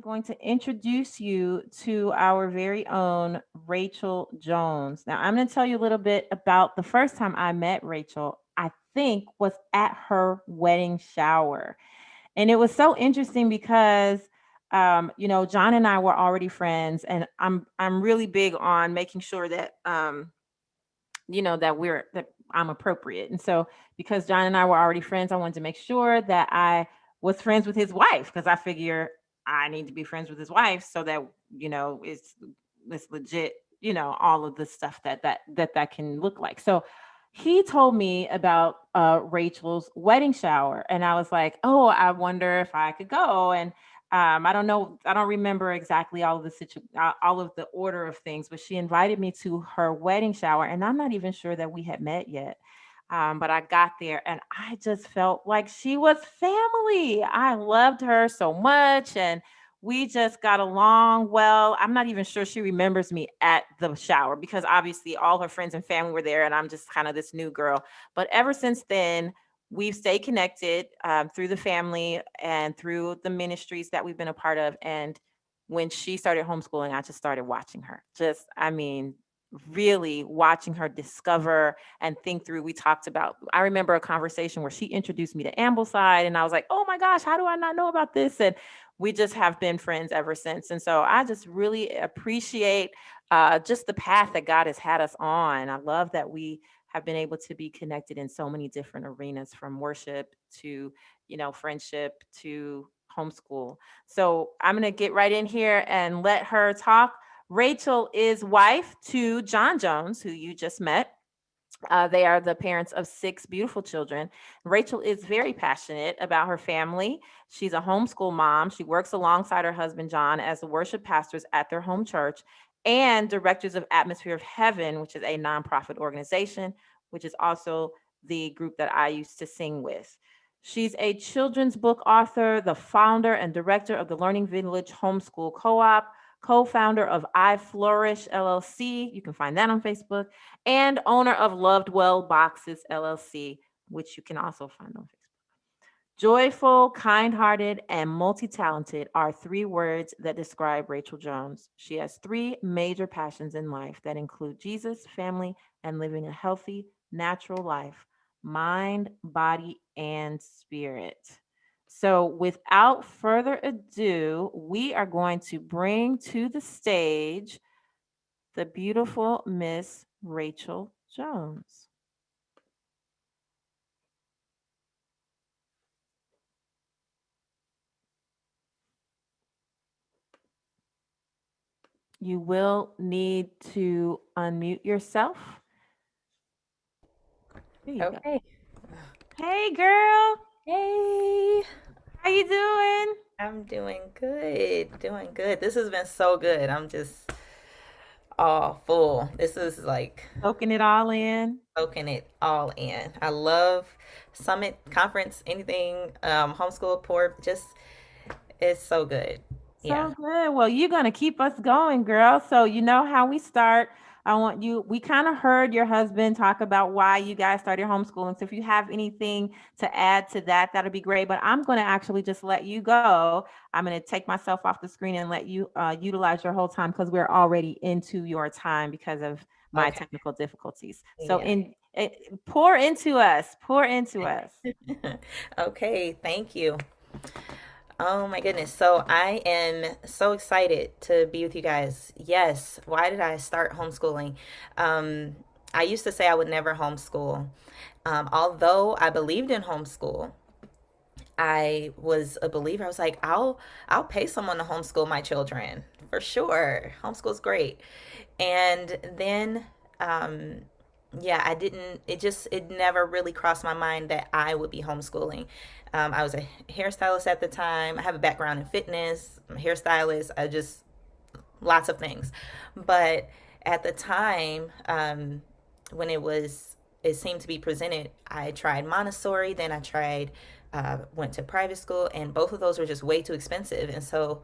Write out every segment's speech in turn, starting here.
going to introduce you to our very own Rachel Jones. Now, I'm going to tell you a little bit about the first time I met Rachel. I think was at her wedding shower. And it was so interesting because John and I were already friends, and I'm really big on making sure that that I'm appropriate. And so because John and I were already friends, I wanted to make sure that I was friends with his wife because I figure I need to be friends with his wife so that it's legit, all of the stuff that can look like. So he told me about Rachel's wedding shower, and I was like, "Oh, I wonder if I could go." And I don't know, I don't remember exactly all of the order of things, but she invited me to her wedding shower, and I'm not even sure that we had met yet. But I got there, and I just felt like she was family. I loved her so much, and we just got along well. I'm not even sure she remembers me at the shower because obviously all her friends and family were there, and I'm just kind of this new girl. But ever since then, we've stayed connected through the family and through the ministries that we've been a part of. And when she started homeschooling, I just started watching her. Really watching her discover and think through. I remember a conversation where she introduced me to Ambleside, and I was like, oh my gosh, how do I not know about this? And we just have been friends ever since. And so I just really appreciate just the path that God has had us on. I love that we have been able to be connected in so many different arenas, from worship to, friendship to homeschool. So I'm going to get right in here and let her talk. Rachel is wife to John Jones, who you just met. They are the parents of six beautiful children. Rachel is very passionate about her family. She's a homeschool mom. She works alongside her husband, John, as the worship pastors at their home church and directors of Atmosphere of Heaven, which is a nonprofit organization, which is also the group that I used to sing with. She's a children's book author, the founder and director of the Learning Village Homeschool Co op, co founder of I Flourish LLC. You can find that on Facebook, and owner of Loved Well Boxes LLC, which you can also find on Facebook. Joyful, kind hearted, and multi talented are three words that describe Rachel Jones. She has three major passions in life that include Jesus, family, and living a healthy, natural life, mind, body, and spirit. So, without further ado, we are going to bring to the stage the beautiful Miss Rachel Jones. You will need to unmute yourself. There you go. Okay. Hey, girl. Hey, How you doing? I'm doing good. Doing good. This has been so good. I'm just all full. This is like Soaking it all in. soaking it all in. I love summit, conference, anything, homeschool, port. Just it's so good. Yeah. So good. Well, you're going to keep us going, girl. So, you know how we start. We kind of heard your husband talk about why you guys started homeschooling. So, if you have anything to add to that, that'd be great. But I'm going to actually just let you go. I'm going to take myself off the screen and let you utilize your whole time because we're already into your time because of my Okay. technical difficulties. So, Yeah. pour into us, pour into us. Okay. Thank you. Oh my goodness. So I am so excited to be with you guys. Yes. Why did I start homeschooling? Um, I used to say I would never homeschool. Although I believed in homeschool, I was a believer. I was like, I'll pay someone to homeschool my children for sure. Homeschool's great. And then um yeah, I didn't, it never really crossed my mind that I would be homeschooling. I was a hairstylist at the time. I have a background in fitness. I'm a hairstylist. Lots of things. But at the time, when it seemed to be presented, I tried Montessori, then I went to private school, and both of those were just way too expensive. And so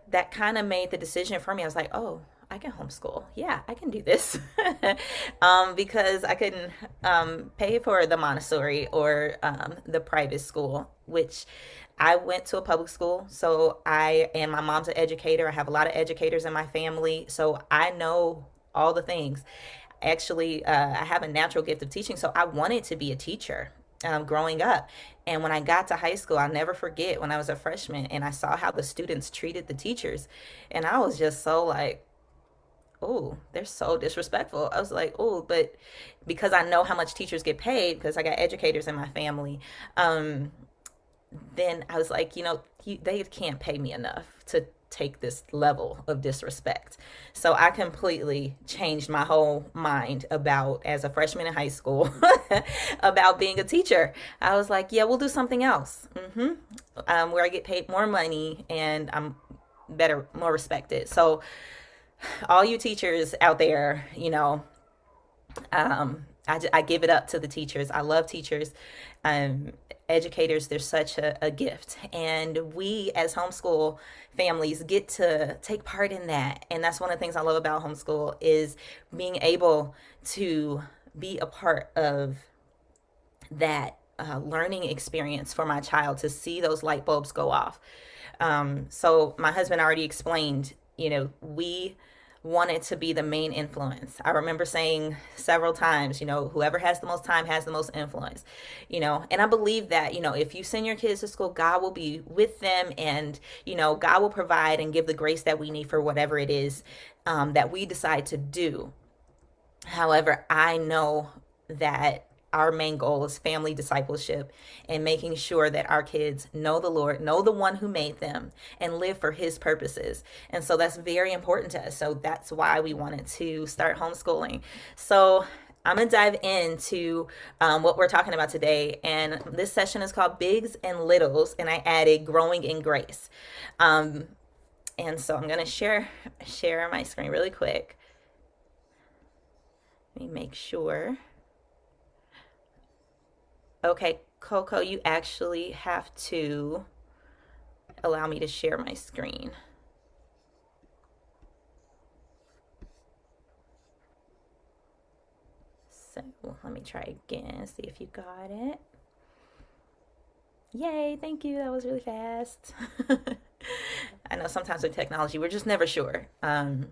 that kind of made the decision for me. I was like, oh, I can homeschool. Yeah, I can do this. Because I couldn't pay for the Montessori or the private school, which I went to a public school. So and my mom's an educator. I have a lot of educators in my family. So I know all the things. Actually, I have a natural gift of teaching. So I wanted to be a teacher growing up. And when I got to high school, I'll never forget when I was a freshman and I saw how the students treated the teachers. And I was just so like, oh, they're so disrespectful. I was like, oh, but because I know how much teachers get paid, because I got educators in my family, um, then I was like, they can't pay me enough to take this level of disrespect. So I completely changed my whole mind about, as a freshman in high school, about being a teacher. I was like, yeah, we'll do something else, where I get paid more money and I'm better, more respected. So all you teachers out there, I give it up to the teachers. I love teachers. Um, Educators, they're such a gift. And we, as homeschool families, get to take part in that. And that's one of the things I love about homeschool is being able to be a part of that learning experience for my child, to see those light bulbs go off. So my husband already explained, we wanted to be the main influence. I remember saying several times, whoever has the most time has the most influence, and I believe that, if you send your kids to school, God will be with them, and, God will provide and give the grace that we need for whatever it is that we decide to do. However, I know that our main goal is family discipleship and making sure that our kids know the Lord, know the one who made them, and live for his purposes. And so that's very important to us. So that's why we wanted to start homeschooling. So I'm going to dive into what we're talking about today. And this session is called Bigs and Littles, and I added Growing in Grace. And so I'm going to share my screen really quick. Let me make sure. Okay, Coco, you actually have to allow me to share my screen. So let me try again, see if you got it. Yay, thank you. That was really fast. I know sometimes with technology, we're just never sure. Yep,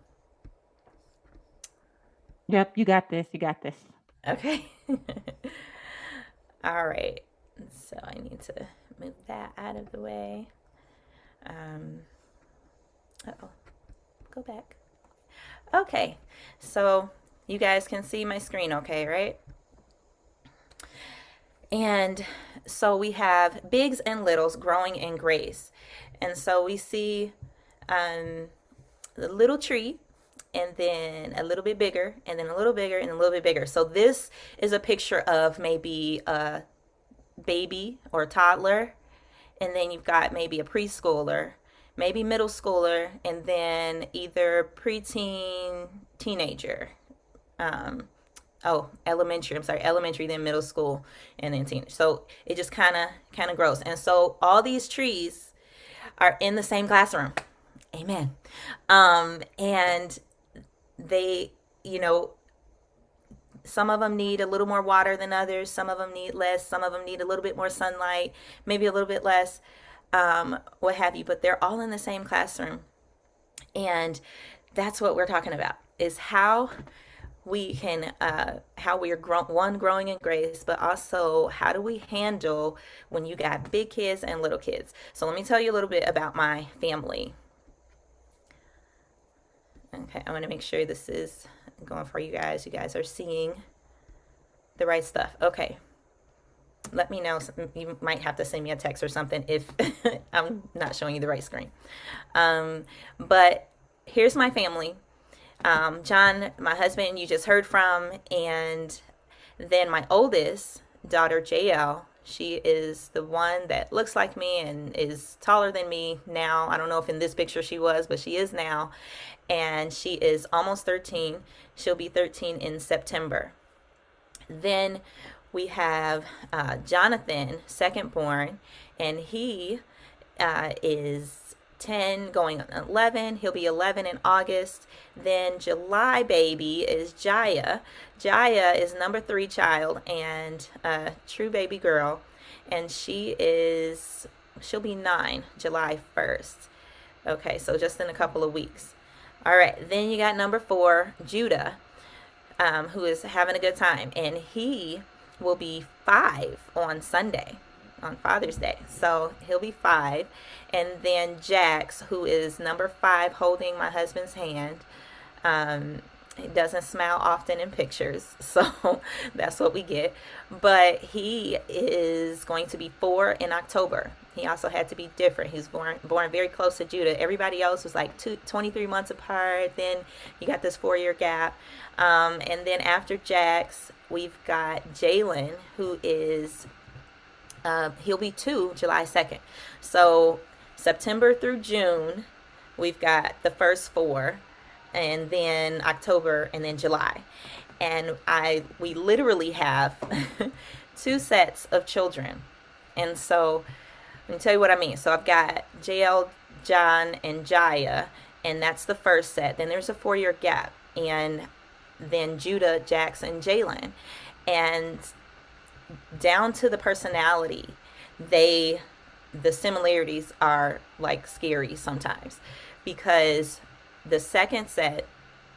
you got this. You got this. Okay. All right. So I need to move that out of the way. Uh-oh. Go back. Okay. So you guys can see my screen okay, right? And so we have bigs and littles growing in grace. And so we see the little tree, and then a little bit bigger, and then a little bigger, and a little bit bigger. So this is a picture of maybe a baby or a toddler, and then you've got maybe a preschooler, maybe middle schooler, and then either preteen, teenager. Elementary. I'm sorry, elementary, then middle school, and then teenage. So it just kind of grows. And so all these trees are in the same classroom. Amen. And they, some of them need a little more water than others. Some of them need less. Some of them need a little bit more sunlight, maybe a little bit less, what have you. But they're all in the same classroom. And that's what we're talking about, is how we can, how we are growing in grace, but also how do we handle when you got big kids and little kids. So let me tell you a little bit about my family. Okay, I'm going to make sure this is going for you guys. You guys are seeing the right stuff. Okay. Let me know. You might have to send me a text or something if I'm not showing you the right screen. But here's my family. John, my husband, you just heard from, and then my oldest daughter, JL, she is the one that looks like me and is taller than me now. I don't know if in this picture she was, but she is now. And she is almost 13. She'll be 13 in September. Then we have Jonathan, second born, and he is 10 going on 11. He'll be 11 in August. Then July baby is Jaya. Jaya is number 3 child and a true baby girl. And she'll be 9 July 1st. Okay, so just in a couple of weeks. All right, then you got number 4, Judah, who is having a good time. And he will be 5 on Sunday, on Father's Day. So he'll be 5. And then Jax, who is number 5, holding my husband's hand. He doesn't smile often in pictures, so that's what we get. But he is going to be 4 in October. He also had to be different. He was born very close to Judah. Everybody else was like 23 months apart. Then you got this 4-year gap. And then after Jax, we've got Jalen, who is, he'll be 2 July 2nd. So September through June, we've got the first 4, and then October, and then July. And we literally have 2 sets of children. And so let me tell you what I mean. So I've got JL, John, and Jaya, and that's the first set. Then there's a 4-year gap, and then Judah, Jax, and Jalen. And down to the personality, the similarities are like scary sometimes, because the second set,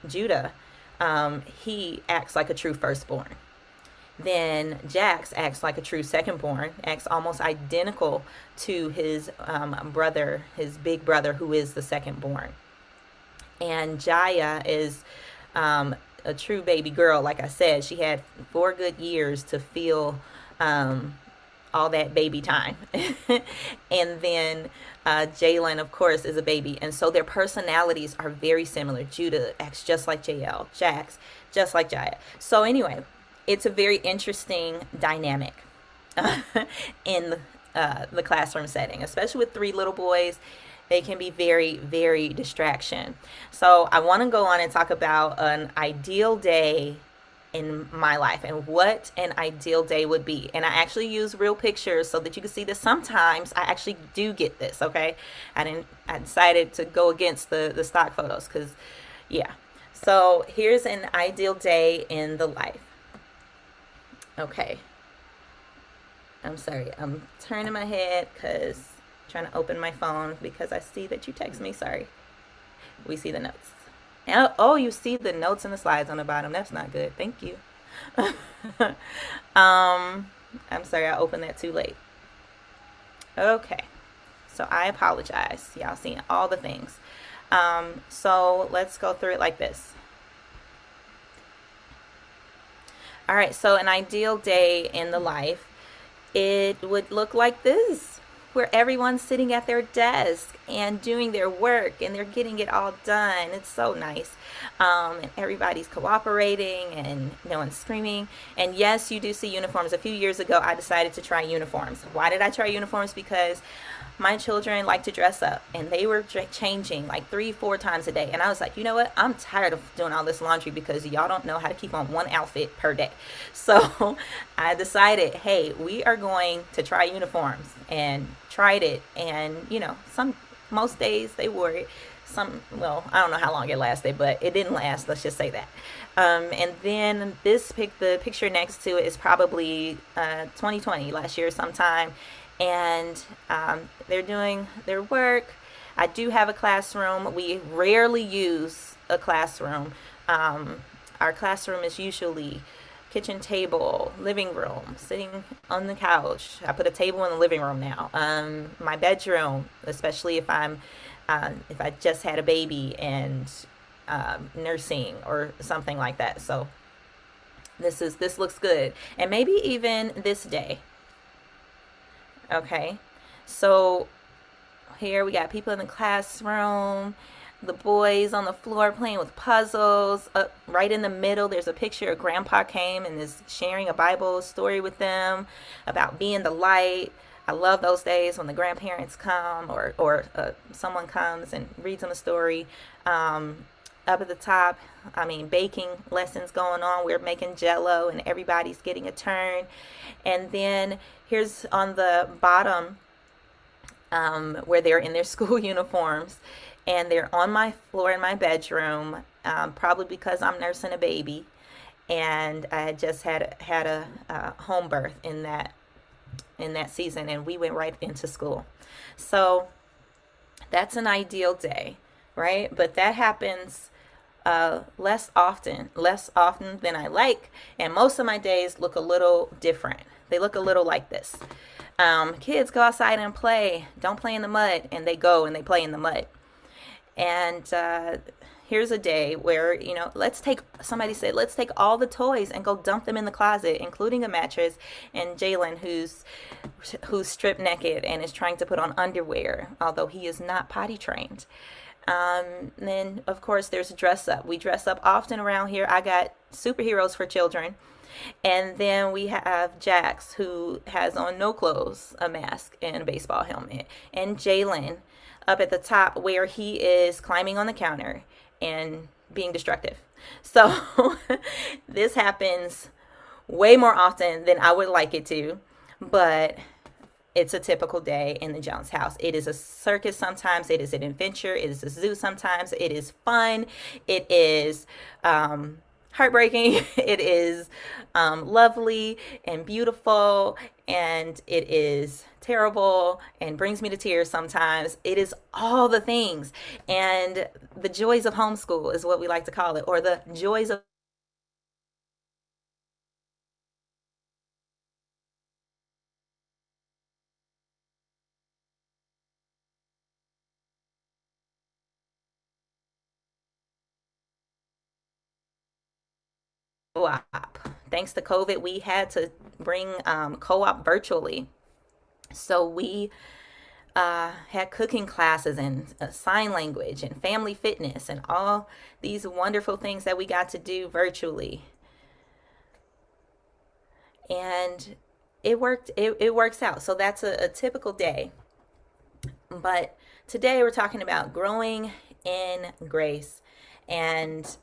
Judah, he acts like a true firstborn. Then Jax acts like a true secondborn, acts almost identical to his brother, his big brother, who is the secondborn. And Jaya is a true baby girl. Like I said, she had 4 good years to feel all that baby time. And then Jalen, of course, is a baby. And so their personalities are very similar. Judah acts just like JL. Jax, just like Jaya. So anyway, it's a very interesting dynamic in the classroom setting, especially with 3 little boys. They can be very, very distraction. So I want to go on and talk about an ideal day in my life and what an ideal day would be. And I actually use real pictures so that you can see that sometimes I actually do get this. Okay, I decided to go against the stock photos, because yeah. So here's an ideal day in the life. Okay, I'm sorry, I'm turning my head because I'm trying to open my phone because I see that you text me. Sorry. We see the notes. Oh, you see the notes and the slides on the bottom. That's not good. Thank you. I'm sorry, I opened that too late. Okay, so I apologize. Y'all seeing all the things. So let's go through it like this. All right, so an ideal day in the life, it would look like this, where everyone's sitting at their desk and doing their work and they're getting it all done. It's so nice. And everybody's cooperating and no one's screaming. And yes, you do see uniforms. A few years ago, I decided to try uniforms. Why did I try uniforms? Because my children like to dress up, and they were changing like 3-4 times a day. And I was like, you know what? I'm tired of doing all this laundry because y'all don't know how to keep on one outfit per day. So I decided, hey, we are going to try uniforms, and tried it. And most days they wore it. Well, I don't know how long it lasted, but it didn't last. Let's just say that. And then the picture next to it is probably 2020, last year sometime. And they're doing their work. I do have a classroom. We rarely use a classroom. Our classroom is usually kitchen table, living room, sitting on the couch. I put a table in the living room now. My bedroom, especially if I just had a baby and nursing or something like that. So this looks good. And maybe even this day. Okay, so here we got people in the classroom, the boys on the floor playing with puzzles. Right in the middle, there's a picture of Grandpa came and is sharing a Bible story with them about being the light. I love those days when the grandparents come or someone comes and reads them a story. Up at the top, baking lessons going on. We're making Jell-O and everybody's getting a turn. And then here's on the bottom where they're in their school uniforms, and they're on my floor in my bedroom, probably because I'm nursing a baby, and I had just had a home birth in that season, and we went right into school. So that's an ideal day, right? But that happens less often than I like, and most of my days look a little different. They look a little like this. Kids go outside and play. Don't play in the mud, and they go and they play in the mud. And here's a day where, somebody said, let's take all the toys and go dump them in the closet, including a mattress. And Jalen, who's stripped naked and is trying to put on underwear, although he is not potty trained. Then, of course, there's dress up. We dress up often around here. I got superheroes for children. And then we have Jax, who has on no clothes, a mask, and a baseball helmet. And Jalen up at the top, where he is climbing on the counter and being destructive. So this happens way more often than I would like it to, but it's a typical day in the Jones house. It is a circus sometimes. It is an adventure. It is a zoo sometimes. It is fun. It is heartbreaking. It is lovely and beautiful, and it is terrible and brings me to tears sometimes. It is all the things. And the joys of homeschool is what we like to call it, or the joys of co-op. Thanks to COVID, we had to bring co-op virtually. So we had cooking classes and sign language and family fitness and all these wonderful things that we got to do virtually. And it works out. So that's a typical day. But today we're talking about growing in grace, and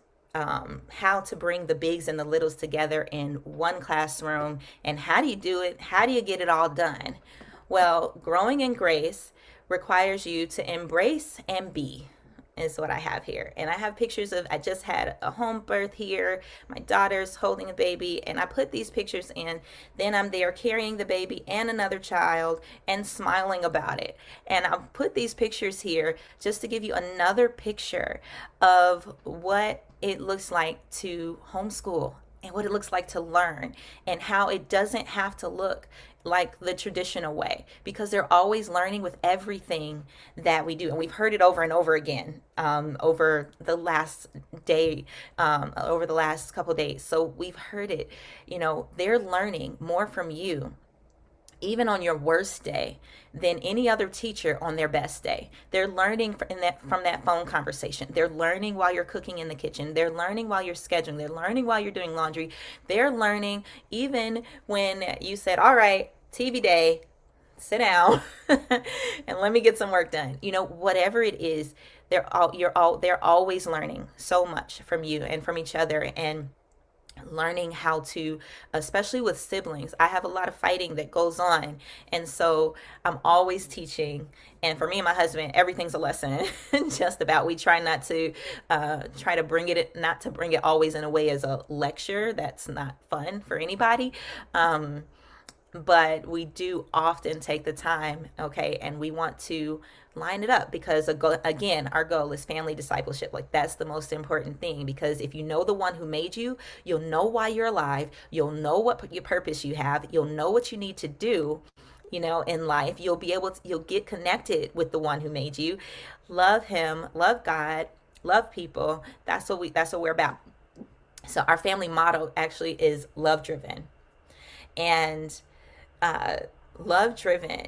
how to bring the bigs and the littles together in one classroom. And how do you do it? How do you get it all done? Well, growing in grace requires you to embrace and be, is what I have here. And I have pictures of, I just had a home birth here. My daughter's holding a baby, and I put these pictures in. Then I'm there carrying the baby and another child and smiling about it. And I'll put these pictures here just to give you another picture of what it looks like to homeschool and what it looks like to learn, and how it doesn't have to look like the traditional way, because they're always learning with everything that we do. And we've heard it over and over again over the last day, over the last couple of days. So we've heard it, they're learning more from you even on your worst day than any other teacher on their best day. They're learning from that phone conversation. They're learning while you're cooking in the kitchen. They're learning while you're scheduling. They're learning while you're doing laundry. They're learning even when you said, all right, TV day, sit down and let me get some work done. Whatever it is, they're always learning so much from you and from each other, and learning how to, especially with siblings. I have a lot of fighting that goes on, and so I'm always teaching. And for me and my husband, everything's a lesson. Just about. We try not to try to bring it, not to bring it always in a way as a lecture. That's not fun for anybody. But we do often take the time, okay, and we want to line it up, because again, our goal is family discipleship. Like, that's the most important thing, because if you know the one who made you, you'll know why you're alive. You'll know what your purpose you have. You'll know what you need to do, in life. You'll get connected with the one who made you. Love him, love God, love people. That's what we're about. So our family motto actually is love driven. And love driven,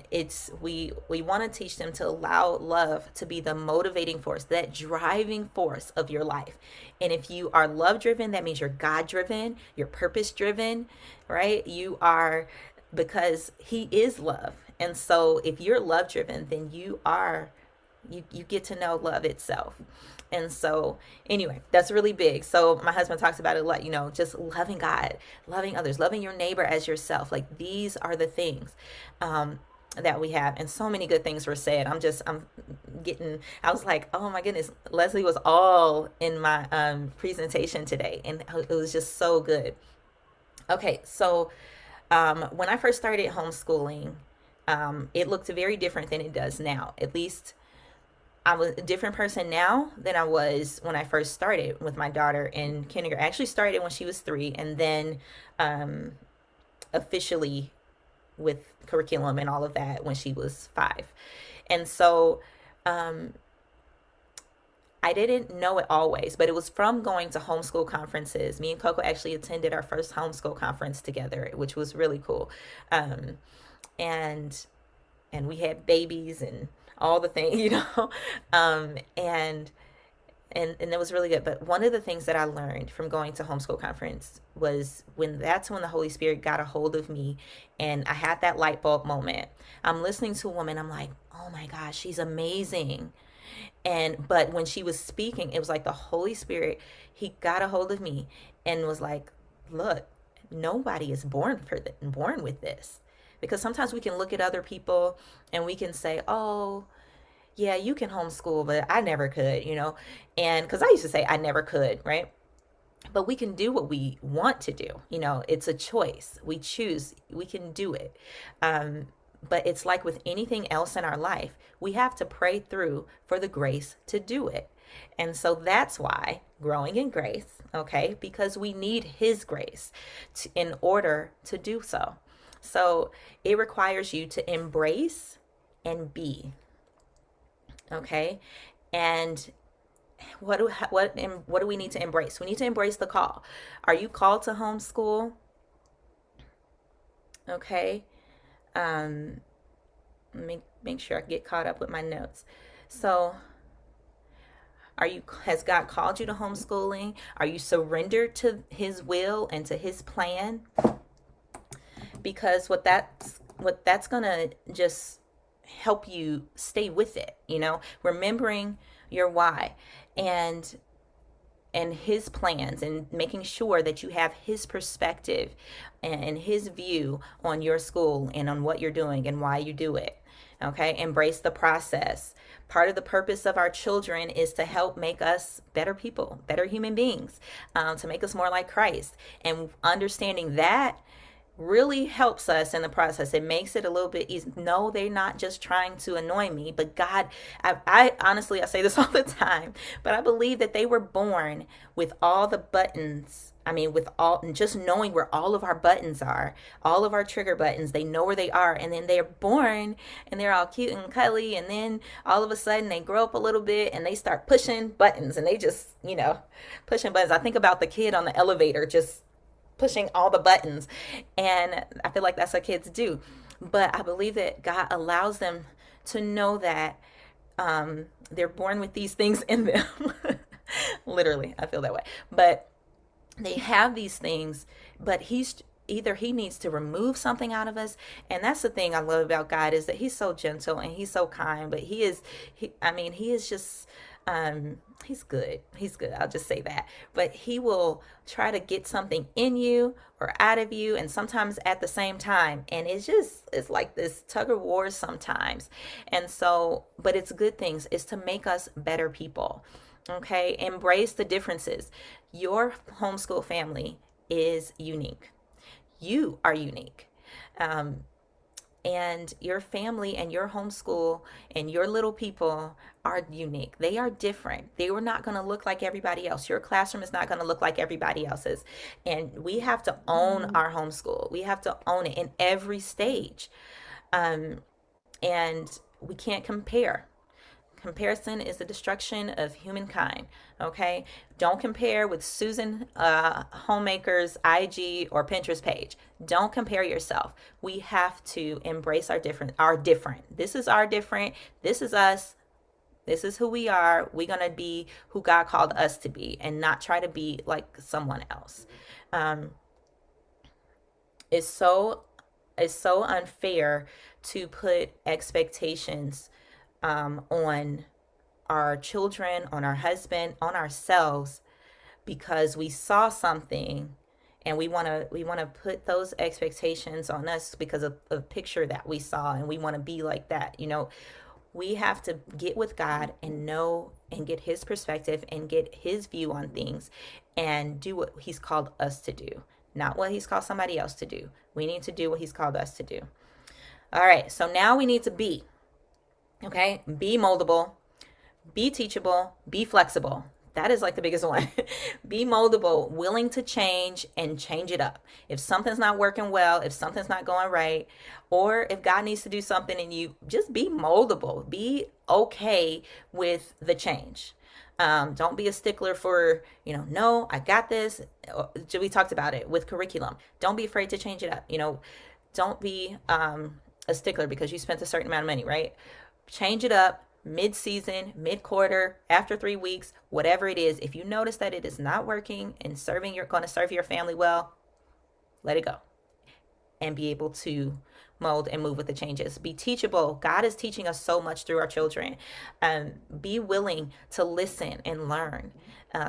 we want to teach them to allow love to be the motivating force, that driving force of your life. And if you are love driven, that means you're God driven, you're purpose driven, right? You are, because he is love. And so if you're love driven, then you get to know love itself. And so anyway, that's really big. So my husband talks about it a lot, just loving God, loving others, loving your neighbor as yourself. Like, these are the things. that we have, and so many good things were said. I'm getting, I was like, oh my goodness, Leslie was all in my presentation today, and it was just so good. Okay, so when I first started homeschooling, it looked very different than it does now. At least I was a different person now than I was when I first started with my daughter in kindergarten. I actually started when she was 3, and then um, officially with curriculum and all of that when she was 5. And so um, I didn't know it always, but it was from going to homeschool conferences. Me and Coco actually attended our first homeschool conference together, which was really cool. Um, and we had babies and all the things, and and it was really good. But one of the things that I learned from going to homeschool conference was when the Holy Spirit got a hold of me, and I had that light bulb moment. I'm listening to a woman, I'm like, oh my gosh, she's amazing. And but when she was speaking, it was like the Holy Spirit, he got a hold of me and was like, look, nobody is born with this. Because sometimes we can look at other people and we can say, oh, yeah, you can homeschool, but I never could, And because I used to say I never could, right? But we can do what we want to do. It's a choice. We choose, we can do it. Um, but it's like with anything else in our life, we have to pray through for the grace to do it. And so that's why growing in grace, okay, because we need His grace in order to do so. So it requires you to embrace and be, okay? And what do we need to embrace? We need to embrace the call. Are you called to homeschool? Okay. Um, make sure I get caught up with my notes. So, has God called you to homeschooling? Are you surrendered to His will and to His plan? Because what that's gonna just help you stay with it, remembering your why, and His plans, and making sure that you have His perspective and His view on your school and on what you're doing and why you do it. Okay, embrace the process. Part of the purpose of our children is to help make us better people, better human beings, to make us more like Christ. And understanding that really helps us in the process. It makes it a little bit easy. No, they're not just trying to annoy me, but God, I honestly, I say this all the time, but I believe that they were born with all the buttons. I mean, with all, just knowing where all of our buttons are, all of our trigger buttons, they know where they are. And then they're born and they're all cute and cuddly. And then all of a sudden they grow up a little bit and they start pushing buttons, and they just, pushing buttons. I think about the kid on the elevator just pushing all the buttons. And I feel like that's what kids do. But I believe that God allows them to know that they're born with these things in them. Literally, I feel that way. But they have these things, but he needs to remove something out of us. And that's the thing I love about God, is that He's so gentle and He's so kind, but he is just He's good. He's good. I'll just say that. But He will try to get something in you or out of you, and sometimes at the same time. And it's like this tug of war sometimes. And so, but it's good things. It's to make us better people. Okay. Embrace the differences. Your homeschool family is unique. You are unique. Um, and your family and your homeschool and your little people are unique. They are different. They were not going to look like everybody else. Your classroom is not going to look like everybody else's. And we have to own our homeschool. We have to own it in every stage. Um, and we can't compare. Comparison is the destruction of humankind. Okay, don't compare with Susan Homemaker's IG or Pinterest page. Don't compare yourself. We have to embrace our different. This is our different. This is us. This is who we are. We're gonna be who God called us to be, and not try to be like someone else. Um, it's so unfair to put expectations on our children, on our husband, on ourselves, because we saw something and we want to put those expectations on us because of a picture that we saw, and we want to be like that. We have to get with God and know and get his perspective and get his view on things and do what he's called us to do, not what he's called somebody else to do. We need to do what he's called us to do. All right, so now we need to be, okay? Be moldable, be teachable, be flexible. That is like the biggest one. Be moldable, willing to change and change it up. If something's not working well, if something's not going right, or if God needs to do something in you, just be moldable. Be okay with the change. Don't be a stickler for, no, I got this. We talked about it with curriculum. Don't be afraid to change it up. Don't be a stickler because you spent a certain amount of money, right? Change it up mid-season, mid-quarter, after 3 weeks, whatever it is. If you notice that it is not working and going to serve your family well, let it go and be able to mold and move with the changes. Be teachable. God is teaching us so much through our children. Be willing to listen and learn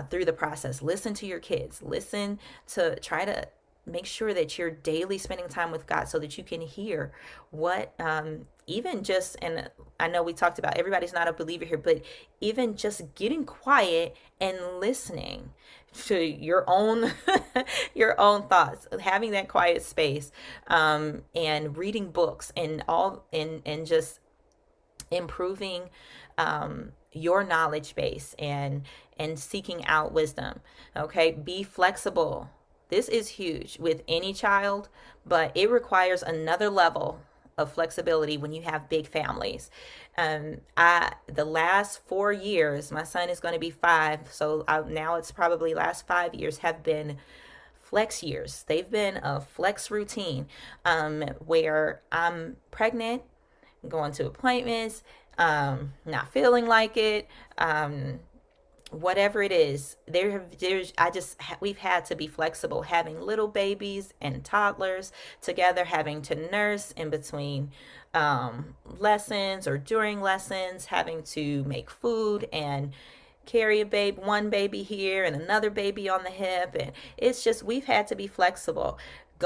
through the process. Listen to your kids. Listen to try to make sure that you're daily spending time with God so that you can hear what, even just, and I know we talked about everybody's not a believer here, but even just getting quiet and listening to your own your own thoughts, having that quiet space, and reading books and just improving your knowledge base and seeking out wisdom. Okay, be flexible. This is huge with any child, but it requires another level of flexibility when you have big families. The last 4 years, my son is going to be 5, so now it's probably last 5 years have been flex years. They've been a flex routine, where I'm pregnant, going to appointments, not feeling like it, whatever it is. We've had to be flexible, having little babies and toddlers together, having to nurse in between lessons or during lessons, having to make food and carry one baby here and another baby on the hip. And it's just, we've had to be flexible.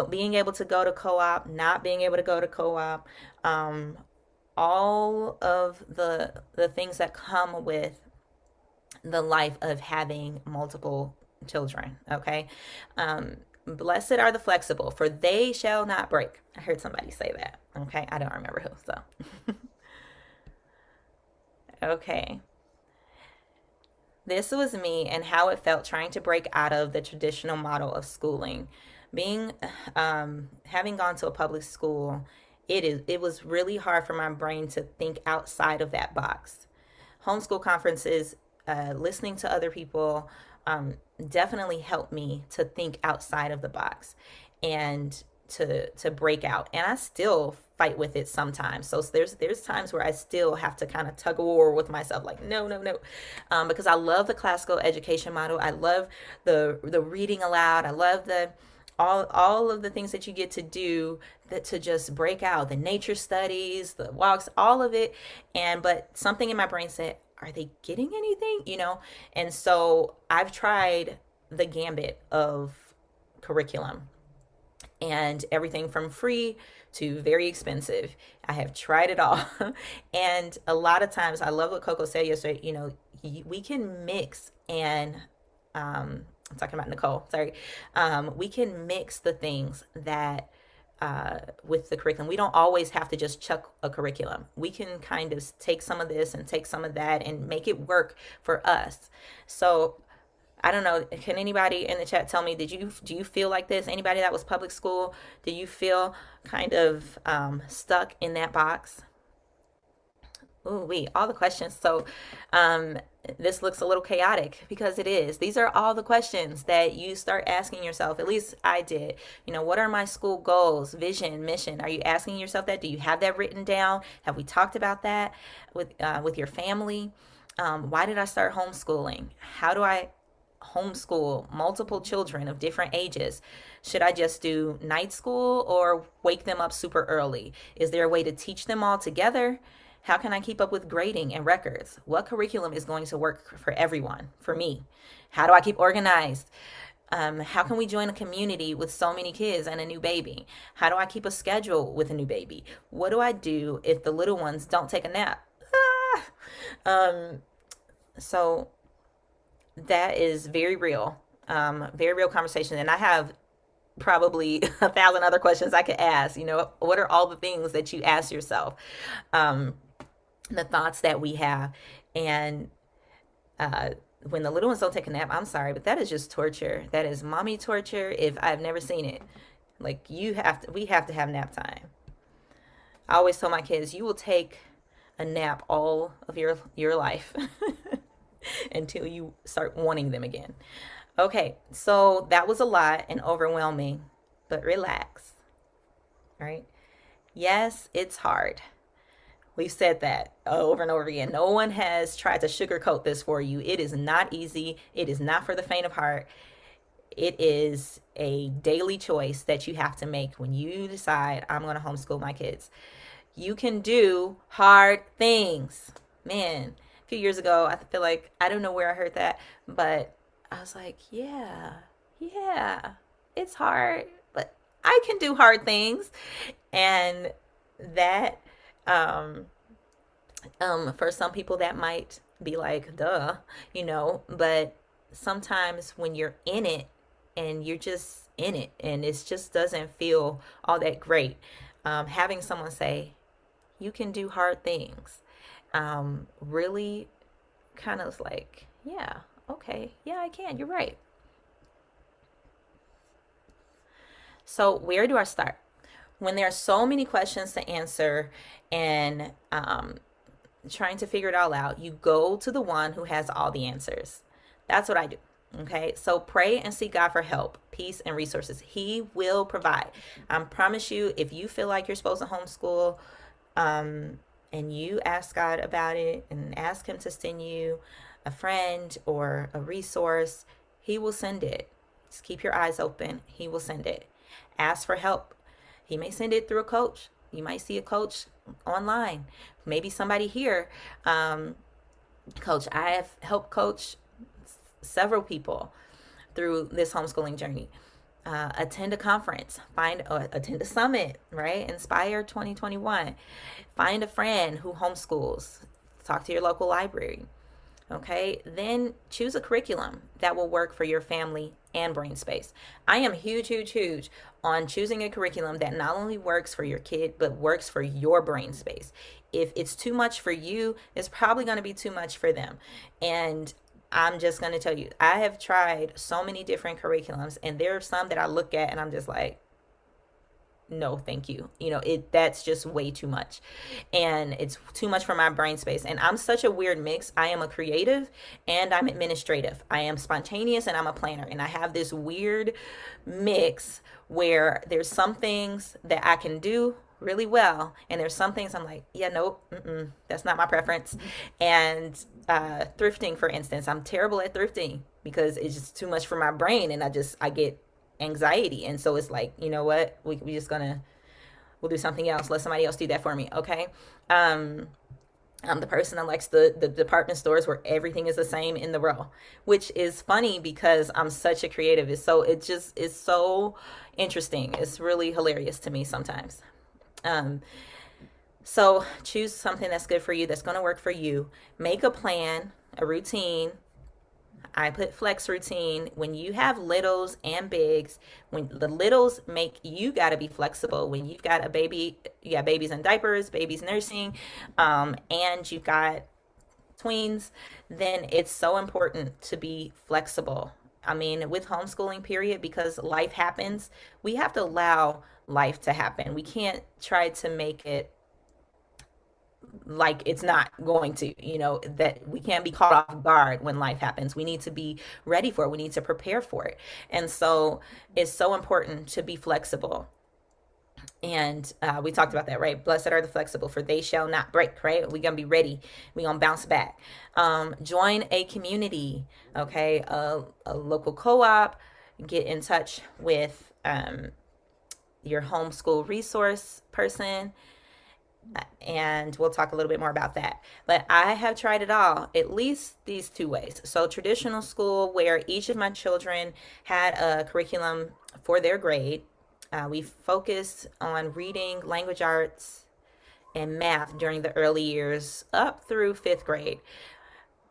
Being able to go to co-op, not being able to go to co-op, all of the things that come with the life of having multiple children. Okay. Blessed are the flexible, for they shall not break. I heard somebody say that. Okay. I don't remember who, so. Okay. This was me and how it felt trying to break out of the traditional model of schooling. Being, having gone to a public school, it was really hard for my brain to think outside of that box. Homeschool conferences, listening to other people, definitely helped me to think outside of the box and to break out. And I still fight with it sometimes. So there's times where I still have to kind of tug of war with myself, like no, no, no, because I love the classical education model. I love the reading aloud. I love the all of the things that you get to do, that to just break out, the nature studies, the walks, all of it. But something in my brain said, are they getting anything? And so I've tried the gambit of curriculum, and everything from free to very expensive. I have tried it all. And a lot of times, I love what Coco said yesterday, we can mix and, I'm talking about Nicole, sorry. We can mix the things that, with the curriculum. We don't always have to just chuck a curriculum. We can kind of take some of this and take some of that and make it work for us. So I don't know. Can anybody in the chat tell me, do you feel like this? Anybody that was public school, do you feel kind of stuck in that box? Ooh, all the questions. So this looks a little chaotic because it is. These are all the questions that you start asking yourself. At least I did. What are my school goals, vision, mission? Are you asking yourself that? Do you have that written down? Have we talked about that with your family? Why did I start homeschooling? How do I homeschool multiple children of different ages? Should I just do night school or wake them up super early? Is there a way to teach them all together? How can I keep up with grading and records? What curriculum is going to work for everyone, for me? How do I keep organized? How can we join a community with so many kids and a new baby? How do I keep a schedule with a new baby? What do I do if the little ones don't take a nap? Ah! Um, so that is very real conversation. And I have probably 1,000 other questions I could ask. You know, what are all the things that you ask yourself? Um, the thoughts that we have. And uh, when the little ones don't take a nap, I'm sorry, but that is just torture. That is mommy torture if I've never seen it. Like we have to have nap time. I always tell my kids, you will take a nap all of your life until you start wanting them again. Okay, so that was a lot and overwhelming, but relax. All right. Yes, it's hard. We've said that over and over again. No one has tried to sugarcoat this for you. It is not easy. It is not for the faint of heart. It is a daily choice that you have to make when you decide, I'm going to homeschool my kids. You can do hard things. Man, a few years ago, I feel like, I don't know where I heard that, but I was like, yeah, it's hard, but I can do hard things. And that, um, for some people, that might be like, duh, but sometimes when you're in it and you're just in it and it just doesn't feel all that great, having someone say, you can do hard things, really kind of like, yeah, okay, yeah, I can, you're right. So, where do I start? When there are so many questions to answer and trying to figure it all out, you go to the one who has all the answers. That's what I do. Okay, so pray and seek God for help, peace, and resources. He will provide. I promise you, if you feel like you're supposed to homeschool, and you ask God about it and ask Him to send you a friend or a resource, He will send it. Just keep your eyes open. He will send it. Ask for help. He may send it through a coach. You might see a coach online. Maybe somebody here. Coach, I have helped coach several people through this homeschooling journey. Attend a conference, attend a summit, right? Inspire 2021. Find a friend who homeschools. Talk to your local library. Okay, then choose a curriculum that will work for your family and brain space. I am huge on choosing a curriculum that not only works for your kid, but works for your brain space. If it's too much for you, it's probably going to be too much for them. And I'm just going to tell you, I have tried so many different curriculums, and there are some that I look at and I'm just like, no, thank you. That's just way too much. And it's too much for my brain space. And I'm such a weird mix. I am a creative and I'm administrative. I am spontaneous and I'm a planner. And I have this weird mix where there's some things that I can do really well, and there's some things I'm like, yeah, nope, that's not my preference. And thrifting, for instance, I'm terrible at thrifting because it's just too much for my brain, and I get anxiety. And so it's like, you know what, we just gonna we'll do something else, let somebody else do that for me. Okay. I'm the person that likes the department stores where everything is the same in the row, which is funny because I'm such a creative. It's so interesting. It's really hilarious to me sometimes. um so choose something that's good for you, that's going to work for you. Make a plan, a routine. I put flex routine. When you have littles and bigs, when the littles make you got to be flexible. When you've got a baby, you got babies in diapers, babies nursing, and you've got tweens, then it's so important to be flexible. I mean, with homeschooling, period, because life happens, we have to allow life to happen. We can't try to make it like it's not going to, that we can't be caught off guard when life happens. We need to be ready for it. We need to prepare for it. And so it's so important to be flexible. And we talked about that, right? Blessed are the flexible, for they shall not break, right? We're going to be ready. We're going to bounce back. Join a community, okay? A local co-op. Get in touch with your homeschool resource person. And we'll talk a little bit more about that. But I have tried it all, at least these two ways. So, traditional school, where each of my children had a curriculum for their grade. We focused on reading, language arts, and math during the early years up through fifth grade.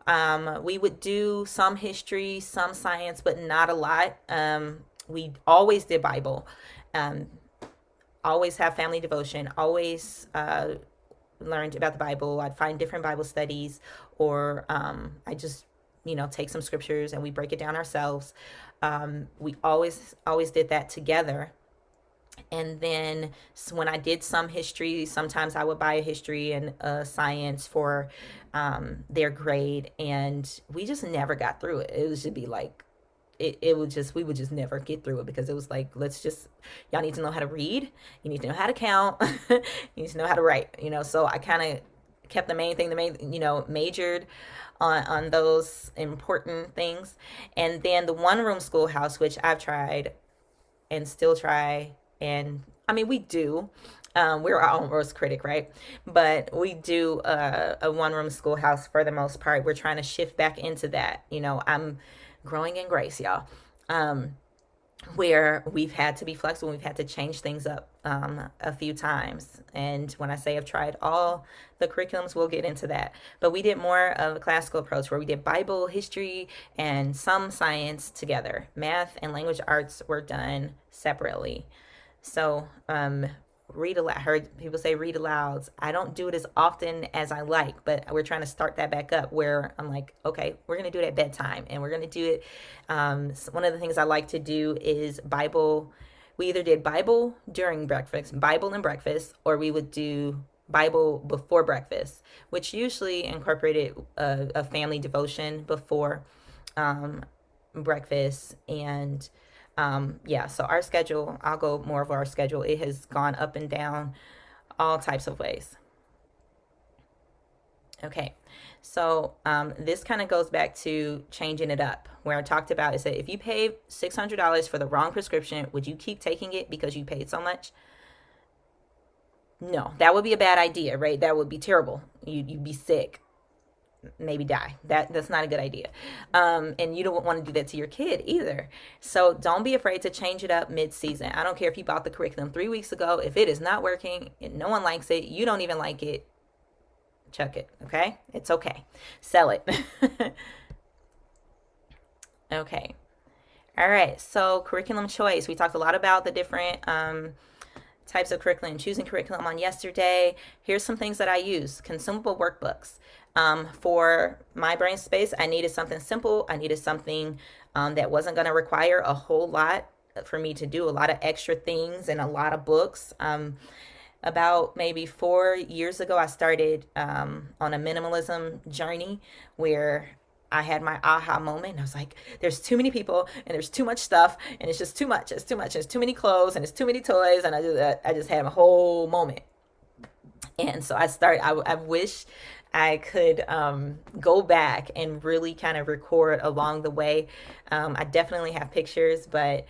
We would do some history, some science, but not a lot. We always did Bible, um, always have family devotion, always learned about the Bible. I'd find different Bible studies, or I just, take some scriptures and we break it down ourselves. We always did that together. And then when I did some history, sometimes I would buy a history and a science for their grade, and we just never got through it. It would just be like, it would just, we would just never get through it, because it was like, let's just, y'all need to know how to read, you need to know how to count, you need to know how to write, so I kind of kept majored on those important things. And then the one room schoolhouse, which I've tried and still try. And I mean, we do. We're our own worst critic, right? But we do a one room schoolhouse for the most part. We're trying to shift back into that. I'm growing in grace, y'all. Where we've had to be flexible, we've had to change things up a few times. And when I say I've tried all the curriculums, we'll get into that. But we did more of a classical approach, where we did Bible, history, and some science together. Math and language arts were done separately. So, read aloud. I heard people say read aloud. I don't do it as often as I like, but we're trying to start that back up, where I'm like, okay, we're going to do it at bedtime, and we're going to do it. One of the things I like to do is Bible. We either did Bible during breakfast, Bible and breakfast, or we would do Bible before breakfast, which usually incorporated a family devotion before breakfast. And yeah, so our schedule, I'll go more of our schedule. It has gone up and down all types of ways. Okay, so this kind of goes back to changing it up, where I talked about is that if you pay $600 for the wrong prescription, would you keep taking it because you paid so much? No, that would be a bad idea, right? That would be terrible. You'd be sick, maybe die. That's not a good idea. And you don't want to do that to your kid either. So don't be afraid to change it up mid-season. I don't care if you bought the curriculum 3 weeks ago. If it is not working and no one likes it, you don't even like it, chuck it. Okay, it's okay. Sell it. Okay. All right. So curriculum choice. We talked a lot about the different types of curriculum, choosing curriculum on yesterday. Here's some things that I use. Consumable workbooks. For my brain space, I needed something simple. I needed something that wasn't going to require a whole lot for me to do, a lot of extra things and a lot of books. About maybe 4 years ago, I started on a minimalism journey, where I had my aha moment. And I was like, there's too many people and there's too much stuff and it's just too much. It's too much. There's too many clothes and it's too many toys. And I just had a whole moment. And so I wish I could go back and really kind of record along the way. I definitely have pictures, but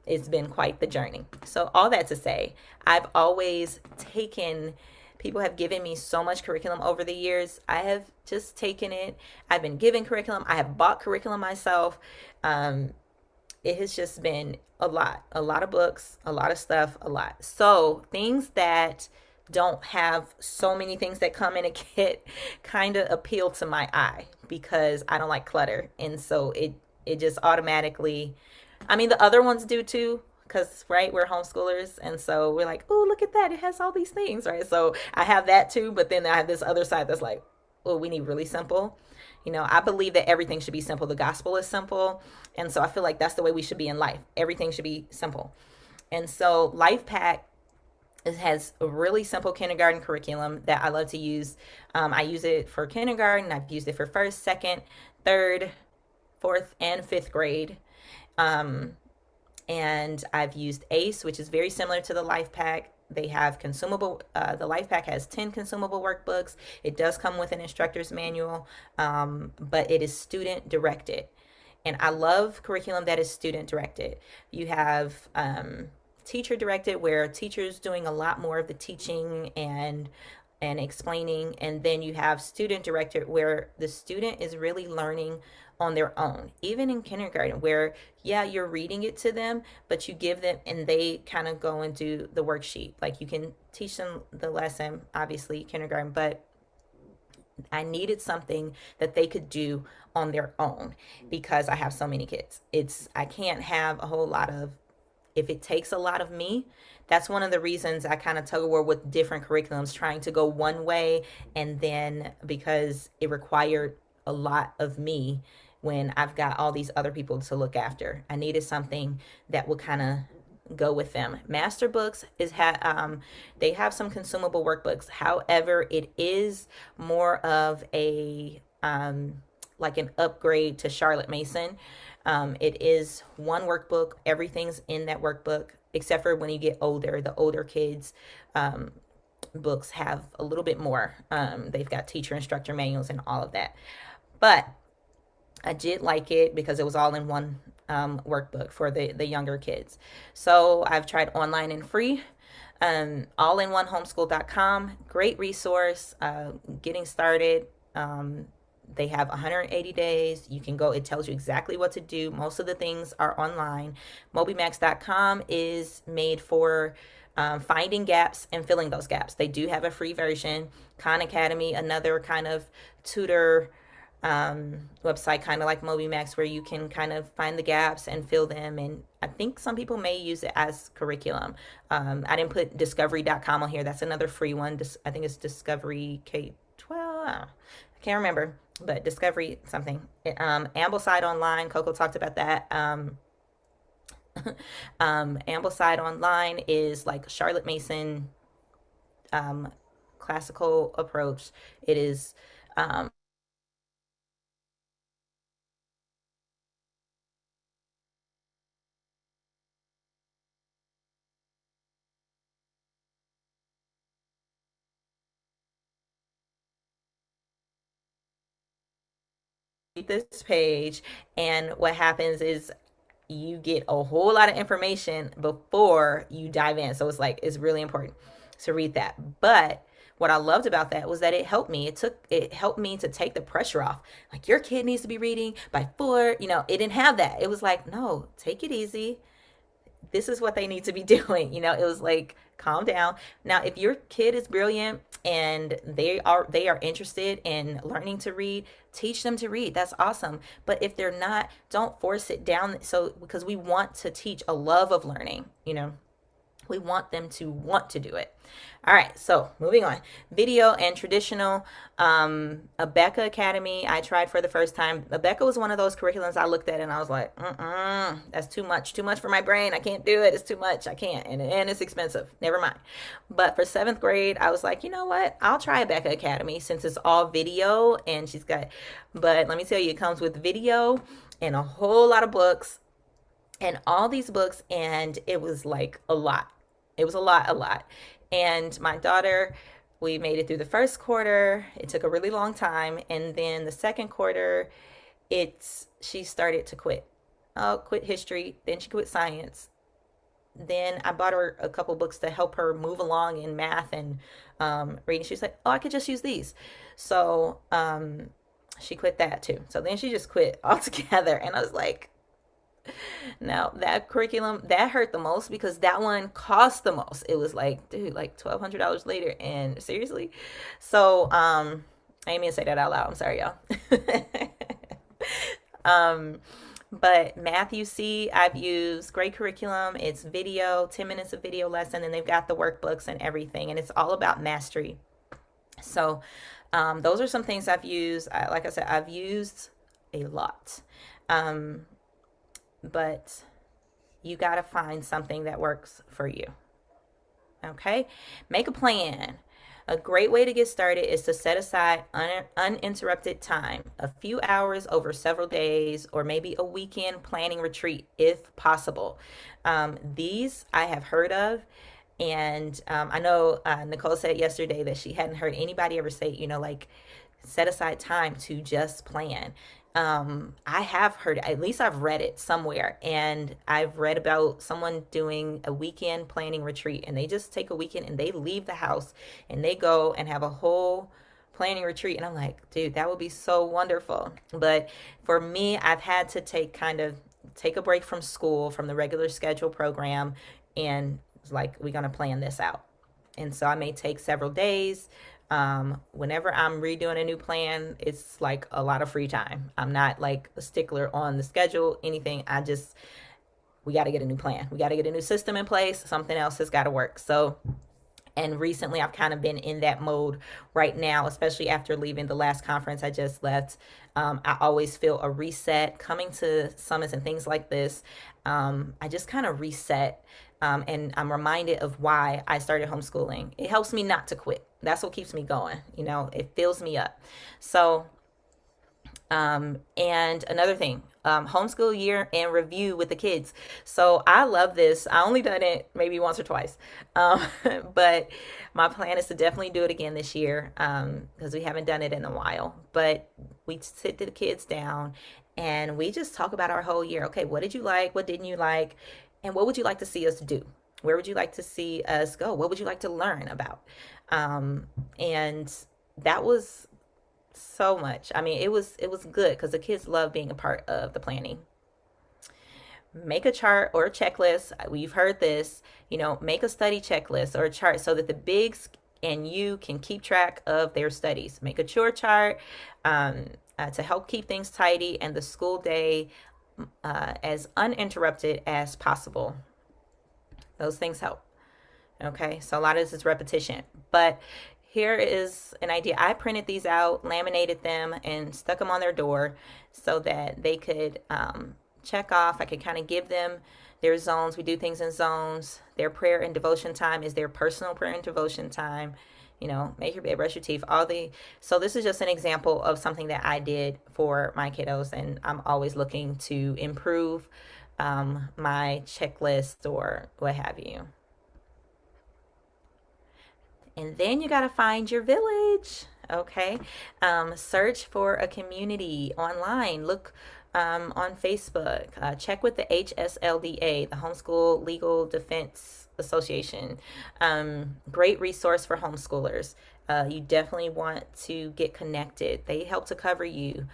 it's been quite the journey. So all that to say, I've always taken, people have given me so much curriculum over the years. I have just taken it. I've been given curriculum. I have bought curriculum myself. It has just been a lot of books, a lot of stuff, a lot. So things that don't have so many things that come in a kit kind of appeal to my eye, because I don't like clutter. And so it just automatically, I mean, the other ones do too, because right, we're homeschoolers, and so we're like, oh, look at that, it has all these things, right? So I have that too, but then I have this other side that's like, oh, we need really simple. I believe that everything should be simple. The gospel is simple, and so I feel like that's the way we should be in life. Everything should be simple. And so Life Pack, it has a really simple kindergarten curriculum that I love to use. I use it for kindergarten. I've used it for first, second, third, fourth, and fifth grade. And I've used ACE, which is very similar to the Life Pack. They have consumable, the Life Pack has 10 consumable workbooks. It does come with an instructor's manual, but it is student directed. And I love curriculum that is student directed. You have teacher directed, where teachers doing a lot more of the teaching and explaining, and then you have student directed, where the student is really learning on their own, even in kindergarten, where yeah, you're reading it to them, but you give them and they kind of go and do the worksheet. Like, you can teach them the lesson, obviously kindergarten, but I needed something that they could do on their own because I have so many kids. I can't have a whole lot of, if it takes a lot of me. That's one of the reasons I kind of tug of war with different curriculums, trying to go one way, and then because it required a lot of me when I've got all these other people to look after, I needed something that would kind of go with them. Master books they have some consumable workbooks. However, it is more of a like an upgrade to Charlotte Mason. It is one workbook. Everything's in that workbook except for when you get older. The older kids books have a little bit more. They've got teacher instructor manuals and all of that. But I did like it because it was all in one workbook for the younger kids. So I've tried online and free. All in one homeschool.com. Great resource. Getting started. They have 180 days. You can go, it tells you exactly what to do. Most of the things are online. Mobymax.com is made for finding gaps and filling those gaps. They do have a free version. Khan Academy, another kind of tutor website, kind of like MobyMax, where you can kind of find the gaps and fill them. And I think some people may use it as curriculum. I didn't put discovery.com on here. That's another free one. I think it's Discovery K-12. I can't remember, but Discovery something. Ambleside Online, Coco talked about that. Ambleside Online is like Charlotte Mason classical approach. It is this page, and what happens is you get a whole lot of information before you dive in. So it's really important to read that. But what I loved about that was that it helped me. It helped me to take the pressure off. Like, your kid needs to be reading by 4. It didn't have that. It was like, no, take it easy. This is what they need to be doing. It was like, calm down. Now, if your kid is brilliant and they are interested in learning to read, teach them to read. That's awesome. But if they're not, don't force it down. So, because we want to teach a love of learning. We want them to want to do it. All right, so moving on. Video and traditional. Abeka Academy, I tried for the first time. Abeka was one of those curriculums I looked at and I was like, that's too much for my brain. I can't do it. It's too much. I can't. And it's expensive. Never mind. But for 7th grade, I was like, you know what? I'll try Abeka Academy since it's all video, and but let me tell you, it comes with video and a whole lot of books and all these books, and it was like a lot. It was a lot. And my daughter, we made it through the first quarter. It took a really long time. And then the second quarter, she started to quit. Quit history. Then she quit science. Then I bought her a couple books to help her move along in math and reading. She was like, oh, I could just use these. So she quit that too. So then she just quit altogether. And I was like, now that curriculum that hurt the most because that one cost the most. It was like, dude, like $1,200 later, and seriously. So I didn't mean to say that out loud. I'm sorry, y'all. But Math UC, I've used great curriculum. It's video, 10 minutes of video lesson, and they've got the workbooks and everything, and it's all about mastery. So those are some things I've used. Like I said, I've used a lot. But you got to find something that works for you. Okay? Make a plan. A great way to get started is to set aside uninterrupted time, a few hours over several days, or maybe a weekend planning retreat if possible. These I have heard of. And I know Nicole said yesterday that she hadn't heard anybody ever say, like, set aside time to just plan. I have heard, at least I've read it somewhere, and I've read about someone doing a weekend planning retreat, and they just take a weekend and they leave the house and they go and have a whole planning retreat. And I'm like, dude, that would be so wonderful. But for me, I've had to take a break from school, from the regular schedule program, and like, we're going to plan this out. And so I may take several days. Whenever I'm redoing a new plan, it's like a lot of free time. I'm not like a stickler on the schedule, anything. We got to get a new plan. We got to get a new system in place. Something else has got to work. So, and recently I've kind of been in that mode right now, especially after leaving the last conference I just left. I always feel a reset coming to summits and things like this. I just kind of reset, and I'm reminded of why I started homeschooling. It helps me not to quit. That's what keeps me going. It fills me up. So, and another thing, homeschool year and review with the kids. So I love this. I only done it maybe once or twice. Um, but my plan is to definitely do it again this year, because we haven't done it in a while. But we sit the kids down and we just talk about our whole year. Okay, what did you like? What didn't you like? And what would you like to see us do? Where would you like to see us go? What would you like to learn about? And that was so much. I mean, it was good because the kids love being a part of the planning. Make a chart or a checklist. We've heard this, make a study checklist or a chart so that the bigs and you can keep track of their studies. Make a chore chart, to help keep things tidy and the school day as uninterrupted as possible. Those things help. Okay, so a lot of this is repetition. But here is an idea. I printed these out, laminated them, and stuck them on their door so that they could check off. I could kind of give them their zones. We do things in zones. Their prayer and devotion time is their personal prayer and devotion time. Make your bed, brush your teeth, so this is just an example of something that I did for my kiddos, and I'm always looking to improve my checklist or what have you. And then you got to find your village. Okay. Search for a community online. Look on Facebook. Check with the HSLDA, the Homeschool Legal Defense Association. Great resource for homeschoolers. You definitely want to get connected. They help to cover you.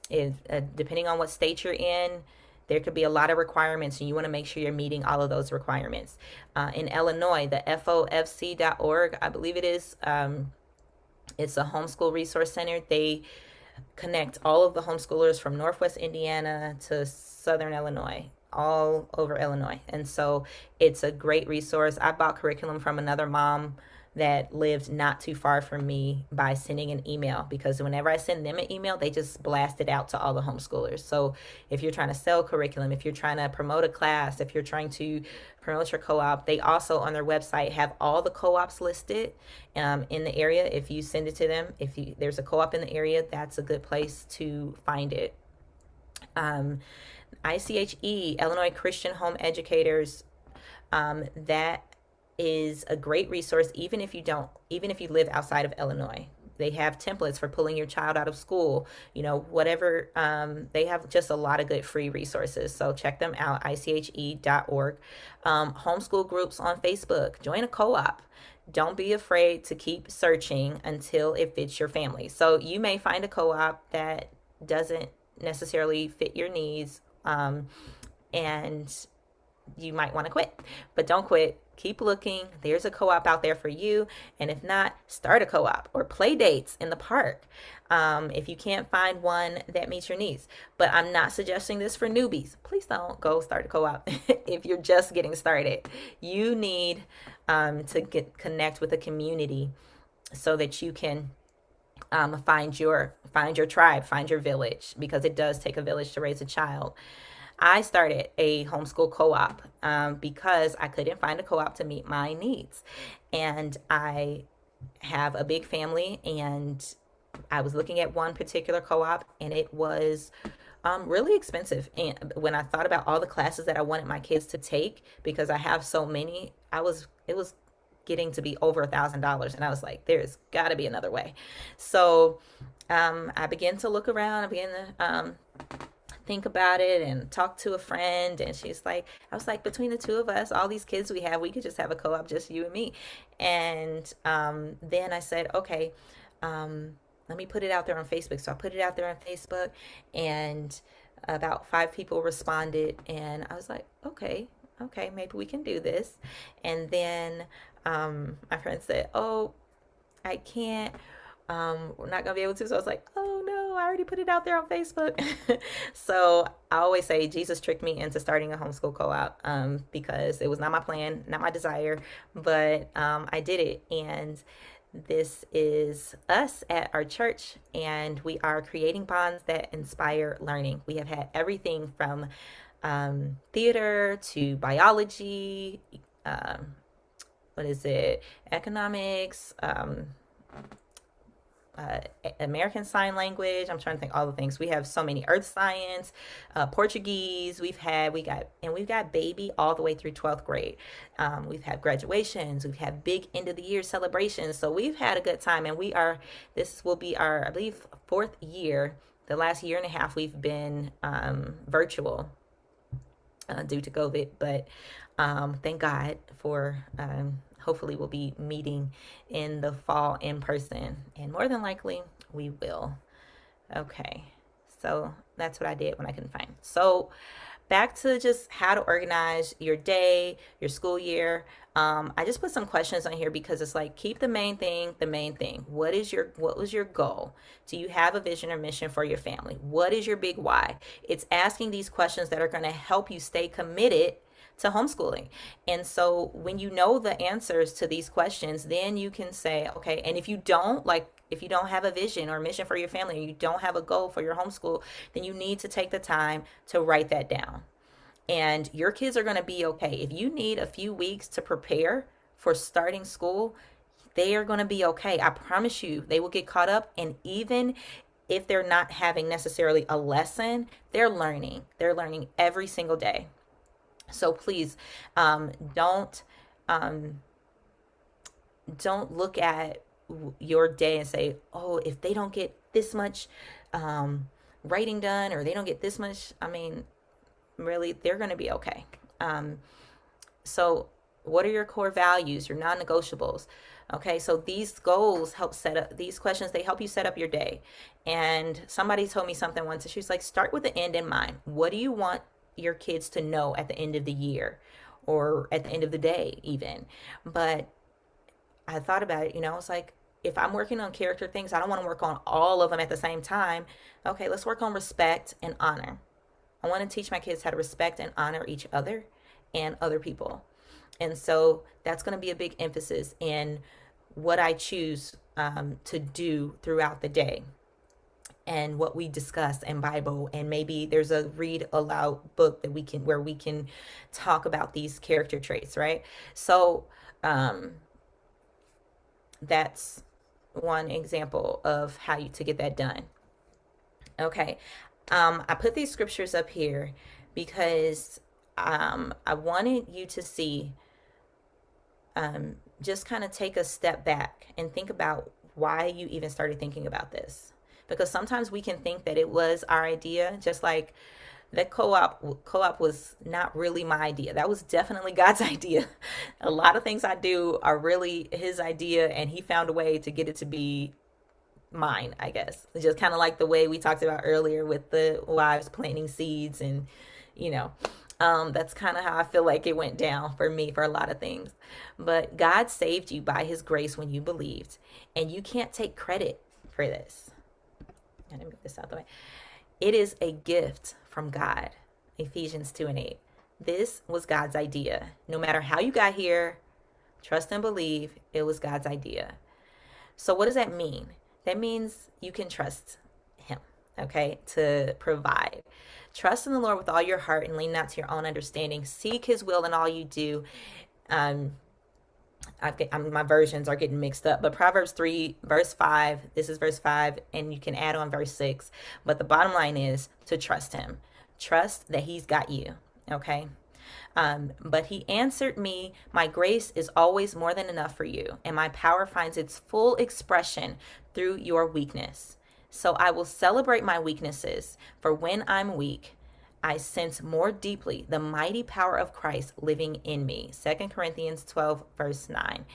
If depending on what state you're in, there could be a lot of requirements, and you want to make sure you're meeting all of those requirements. In Illinois, the FOFC.org, I believe it is, it's a homeschool resource center. They connect all of the homeschoolers from Northwest Indiana to Southern Illinois, all over Illinois. And so it's a great resource. I bought curriculum from another mom that lived not too far from me by sending an email, because whenever I send them an email, they just blast it out to all the homeschoolers. So if you're trying to sell curriculum, if you're trying to promote a class, if you're trying to promote your co-op, they also on their website have all the co-ops listed in the area. If you send it to them, there's a co-op in the area, that's a good place to find it. ICHE, Illinois Christian Home Educators, that is a great resource even if you live outside of Illinois. They have templates for pulling your child out of school, whatever. They have just a lot of good free resources. So check them out, ICHE.org. Homeschool groups on Facebook. Join a co-op. Don't be afraid to keep searching until it fits your family. So you may find a co-op that doesn't necessarily fit your needs, and you might want to quit, but don't quit. Keep looking. There's a co-op out there for you. And if not, start a co-op or play dates in the park. If you can't find one that meets your needs. But I'm not suggesting this for newbies. Please don't go start a co-op if you're just getting started. You need to connect with a community so that you can find your tribe, find your village, because it does take a village to raise a child. I started a homeschool co-op because I couldn't find a co-op to meet my needs. And I have a big family, and I was looking at one particular co-op, and it was really expensive. And when I thought about all the classes that I wanted my kids to take, because I have so many, it was getting to be over $1,000. And I was like, there's got to be another way. So I began to look around. I began to think about it and talk to a friend. And she's like, I was like, between the two of us, all these kids we have, we could just have a co-op, just you and me. And then I said, okay, let me put it out there on Facebook. So I put it out there on Facebook, and about 5 people responded. And I was like, okay, maybe we can do this. And then my friend said, oh, I can't. We're not gonna be able to. So I was like, oh no, I already put it out there on Facebook. So I always say Jesus tricked me into starting a homeschool co-op, because it was not my plan, not my desire, but I did it. And this is us at our church, and we are creating bonds that inspire learning. We have had everything from theater to biology, what is it, economics, American Sign Language. I'm trying to think all the things. We have so many, earth science, Portuguese. We've got baby all the way through 12th grade. We've had graduations. We've had big end of the year celebrations. So we've had a good time, and this will be our, I believe, 4th year. The last year and a half we've been virtual due to COVID, but thank God for hopefully we'll be meeting in the fall in person, and more than likely we will. Okay, so that's what I did when I couldn't find. So back to just how to organize your day, your school year. I just put some questions on here because it's like, keep the main thing the main thing. What was your goal? Do you have a vision or mission for your family? What is your big why? It's asking these questions that are going to help you stay committed to homeschooling. And so when you know the answers to these questions, then you can say, okay, and if you don't have a vision or mission for your family, or you don't have a goal for your homeschool, then you need to take the time to write that down. And your kids are going to be okay. If you need a few weeks to prepare for starting school, they are going to be okay. I promise you, they will get caught up. And even if they're not having necessarily a lesson, they're learning. They're learning every single day. So please don't look at your day and say, oh, if they don't get this much writing done, or they don't get this much, I mean, really, they're going to be okay. So what are your core values, your non-negotiables? Okay, so these goals help set up these questions. They help you set up your day. And somebody told me something once. She was like, start with the end in mind. What do you want your kids to know at the end of the year, or at the end of the day even? But I thought about it, it's like, if I'm working on character things, I don't want to work on all of them at the same time. Okay, let's work on respect and honor. I want to teach my kids how to respect and honor each other and other people. And so that's going to be a big emphasis in what I choose to do throughout the day, and what we discuss in Bible. And maybe there's a read aloud book that where we can talk about these character traits, right? So that's one example of how to get that done. Okay. I put these scriptures up here because I wanted you to see, just kind of take a step back and think about why you even started thinking about this. Because sometimes we can think that it was our idea, just like that co-op was not really my idea. That was definitely God's idea. A lot of things I do are really his idea, and he found a way to get it to be mine, I guess. It's just kind of like the way we talked about earlier with the wives planting seeds, and that's kind of how I feel like it went down for me for a lot of things. But God saved you by his grace when you believed, and you can't take credit for this. Let me move this out the way. It is a gift from God. Ephesians 2:8. This was God's idea. No matter how you got here, trust and believe it was God's idea. So what does that mean? That means you can trust him, okay, to provide. Trust in the Lord with all your heart and lean not to your own understanding. Seek his will in all you do. My versions are getting mixed up, but Proverbs 3 verse 5, this is verse 5, and you can add on verse 6. But the bottom line is to trust him. Trust that he's got you, okay? But he answered me, my grace is always more than enough for you, and my power finds its full expression through your weakness. So I will celebrate my weaknesses, for when I'm weak, I sense more deeply the mighty power of Christ living in me. 2 Corinthians 12, verse 9.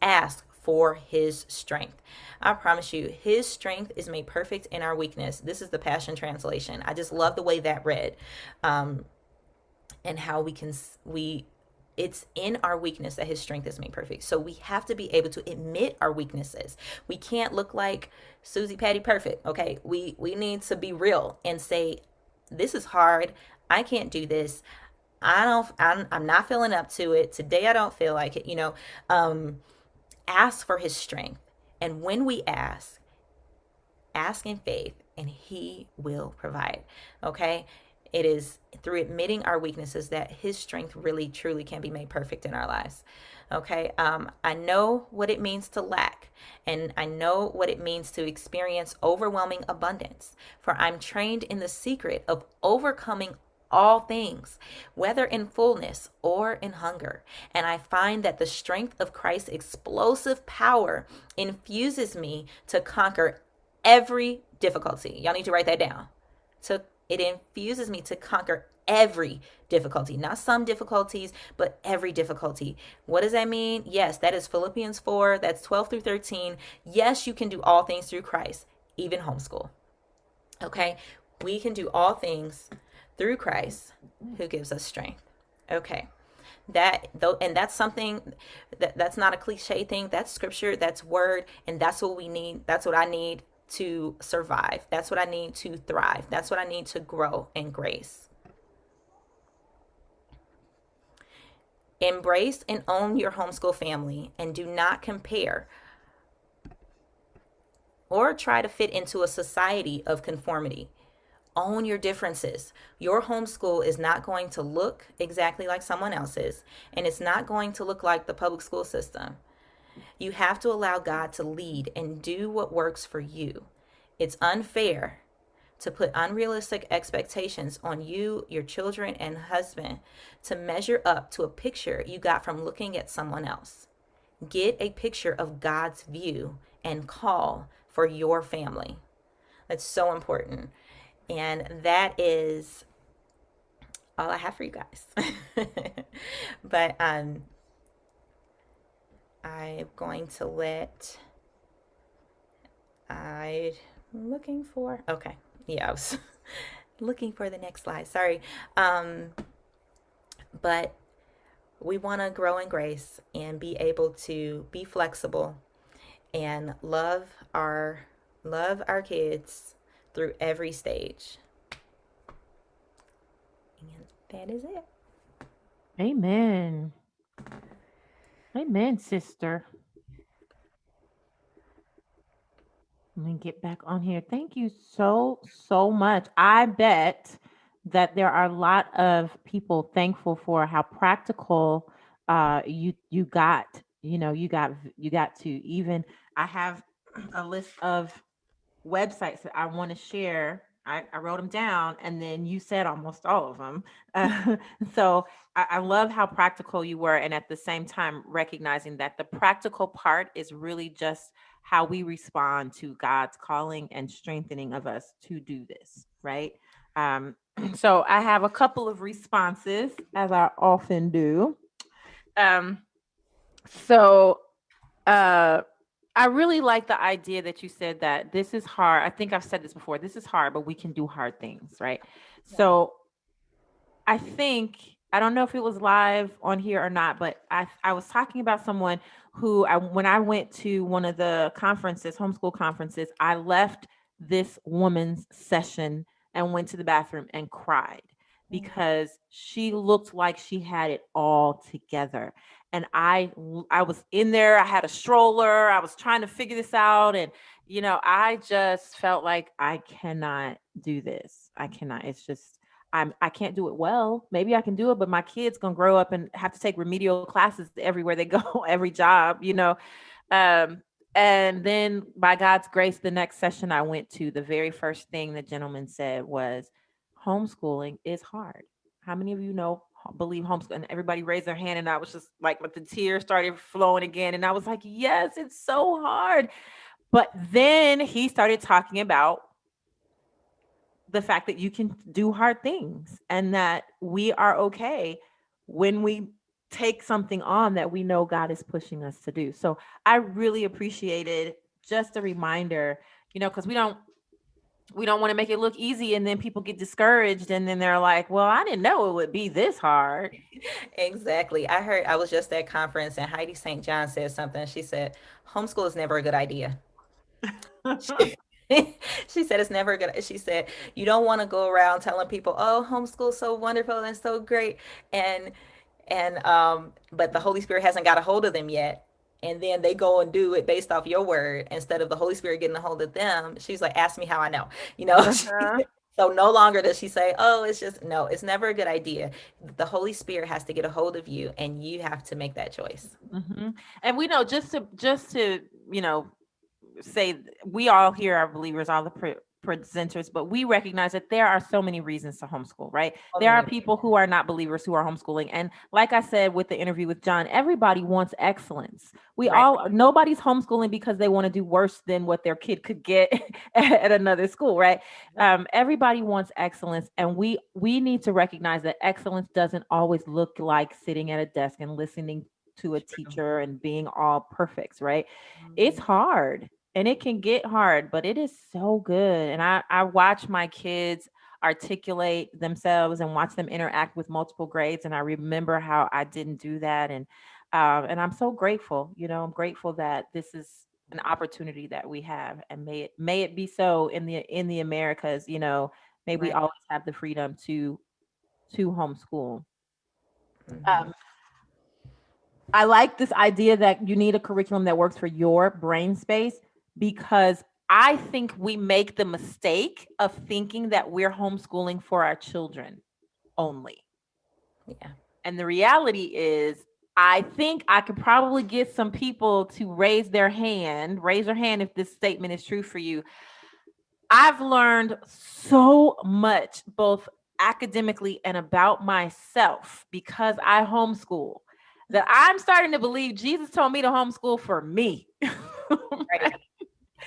Ask for his strength. I promise you, his strength is made perfect in our weakness. This is the Passion Translation. I just love the way that read. And how we it's in our weakness that his strength is made perfect. So we have to be able to admit our weaknesses. We can't look like Susie Patty Perfect. Okay. We need to be real and say, this is hard. I can't do this. I'm not feeling up to it. Today I don't feel like it. Ask for his strength. And when we ask in faith, and he will provide. Okay. It is through admitting our weaknesses that his strength really truly can be made perfect in our lives. Okay. I know what it means to lack, and I know what it means to experience overwhelming abundance, for I'm trained in the secret of overcoming all things, whether in fullness or in hunger. And I find that the strength of Christ's explosive power infuses me to conquer every difficulty. Y'all need to write that down. So it infuses me to conquer every difficulty, not some difficulties, but every difficulty. What does that mean? Yes, that is Philippians 4, that's 12 through 13. Yes, you can do all things through Christ, even homeschool. Okay, we can do all things through Christ who gives us strength. Okay. That though, and that's something that's not a cliche thing. That's scripture, that's word, and that's what we need. That's what I need to survive. That's what I need to thrive. That's what I need to grow in grace. Embrace and own your homeschool family, and do not compare or try to fit into a society of conformity. Own your differences. Your homeschool is not going to look exactly like someone else's, and it's not going to look like the public school system. You have to allow God to lead and do what works for you. It's unfair to put unrealistic expectations on you, your children, and husband to measure up to a picture you got from looking at someone else. Get a picture of God's view and call for your family. That's so important. And that is all I have for you guys. But I'm going to let I'm looking for okay. Yeah, I was looking for the next slide. Sorry. But we want to grow in grace and be able to be flexible and love our kids through every stage. And that is it. Amen. Amen, sister. Let me get back on here. Thank you so much. I bet that there are a lot of people thankful for how practical you got, you got to even I have a list of websites that I want to share. I wrote them down, and then you said almost all of them. Uh, so I love how practical you were, and at the same time, recognizing that the practical part is really just how we respond to God's calling and strengthening of us to do this, right? Um, so I have a couple of responses, as I often do. Um, so uh, I really like the idea that you said that this is hard. I think I've said this before. This is hard, but we can do hard things, right? So I think I don't know if it was live on here or not, but I was talking about someone who when I went to one of the conferences, homeschool conferences, I left this woman's session and went to the bathroom and cried because she looked like she had it all together. And I was in there, I had a stroller, I was trying to figure this out, and I just felt like I cannot do this. I cannot. It's just I can't do it well. Maybe I can do it, but my kids gonna grow up and have to take remedial classes everywhere they go, every job. Um, and then by God's grace, the next session I went to, the very first thing the gentleman said was, homeschooling is hard. How many of you know believe homeschool, and everybody raised their hand, and I was just like the tears started flowing again, and I was like, yes, it's so hard. But then he started talking about the fact that you can do hard things and that we are okay when we take something on that we know God is pushing us to do. So I really appreciated just a reminder, because we don't want to make it look easy, and then people get discouraged, and then they're like, well, I didn't know it would be this hard. Exactly. I was just at conference and Heidi St. John said something. She said, homeschool is never a good idea. She, she said it's never good. She said, you don't want to go around telling people, oh, homeschool's so wonderful and so great. And but the Holy Spirit hasn't got a hold of them yet. And then they go and do it based off your word instead of the Holy Spirit getting a hold of them. She's like, ask me how I know. You know, Uh-huh. so no longer does she say, oh, it's just, no, it's never a good idea. The Holy Spirit has to get a hold of you and you have to make that choice. Hmm. And we know, just to you know say, we all here are believers, all the presenters, but we recognize that there are so many reasons to homeschool, right? So There are many. people who are not believers who are homeschooling. And like I said with the interview with John, everybody wants excellence. Right. Nobody's homeschooling because they want to do worse than what their kid could get at another school, right? Everybody wants excellence. And we need to recognize that excellence doesn't always look like sitting at a desk and listening to a teacher and being all perfect, right? It's Mhm. hard, and it can get hard, but it is so good. And I watch my kids articulate themselves and watch them interact with multiple grades, and I remember how I didn't do that. And I'm so grateful. I'm grateful that this is an opportunity that we have, and may it be so in the Americas. May we Right. always have the freedom to homeschool. Hmm. um, I like this idea that you need a curriculum that works for your brain space, because I think we make the mistake of thinking that we're homeschooling for our children only. Yeah. And the reality is, I think I could probably get some people to raise their hand if this statement is true for you. I've learned so much, both academically and about myself, because I homeschool, that I'm starting to believe Jesus told me to homeschool for me. Right. Right?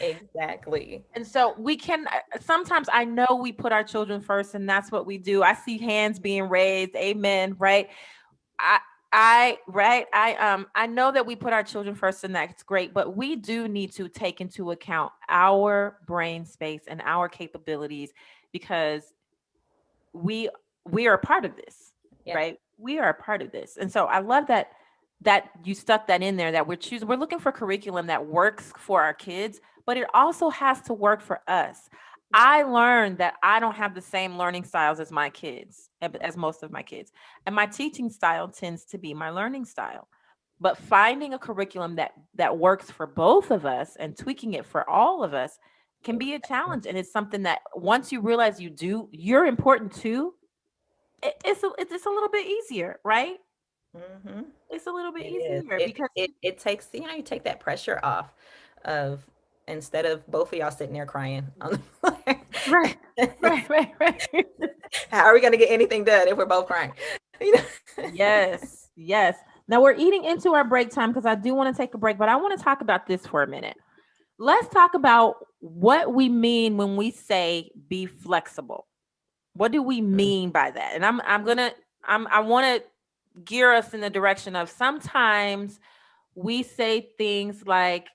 Exactly. And so we can sometimes, I know we put our children first, and that's what we do. I see hands being raised. Amen. Right. I I know that we put our children first, and that's great, but we do need to take into account our brain space and our capabilities, because we we are a part of this, Yeah. right? We are a part of this. And so I love that you stuck that in there, that we're looking for curriculum that works for our kids, but it also has to work for us. Yeah. I learned that I don't have the same learning styles as my kids, as most of my kids. And my teaching style tends to be my learning style. But finding a curriculum that works for both of us and tweaking it for all of us can be a Exactly. challenge. And it's something that once you realize you're important too, it's a little bit easier, right? Hmm. It's a little bit It is. easier It because it it takes, you take that pressure off of, instead of both of y'all sitting there crying on the right, floor. right. How are we gonna get anything done if we're both crying? You know? Yes, yes. Now we're eating into our break time, because I do want to take a break, but I want to talk about this for a minute. Let's talk about what we mean when we say be flexible. What do we Mm. mean by that? And I want to gear us in the direction of, sometimes we say things like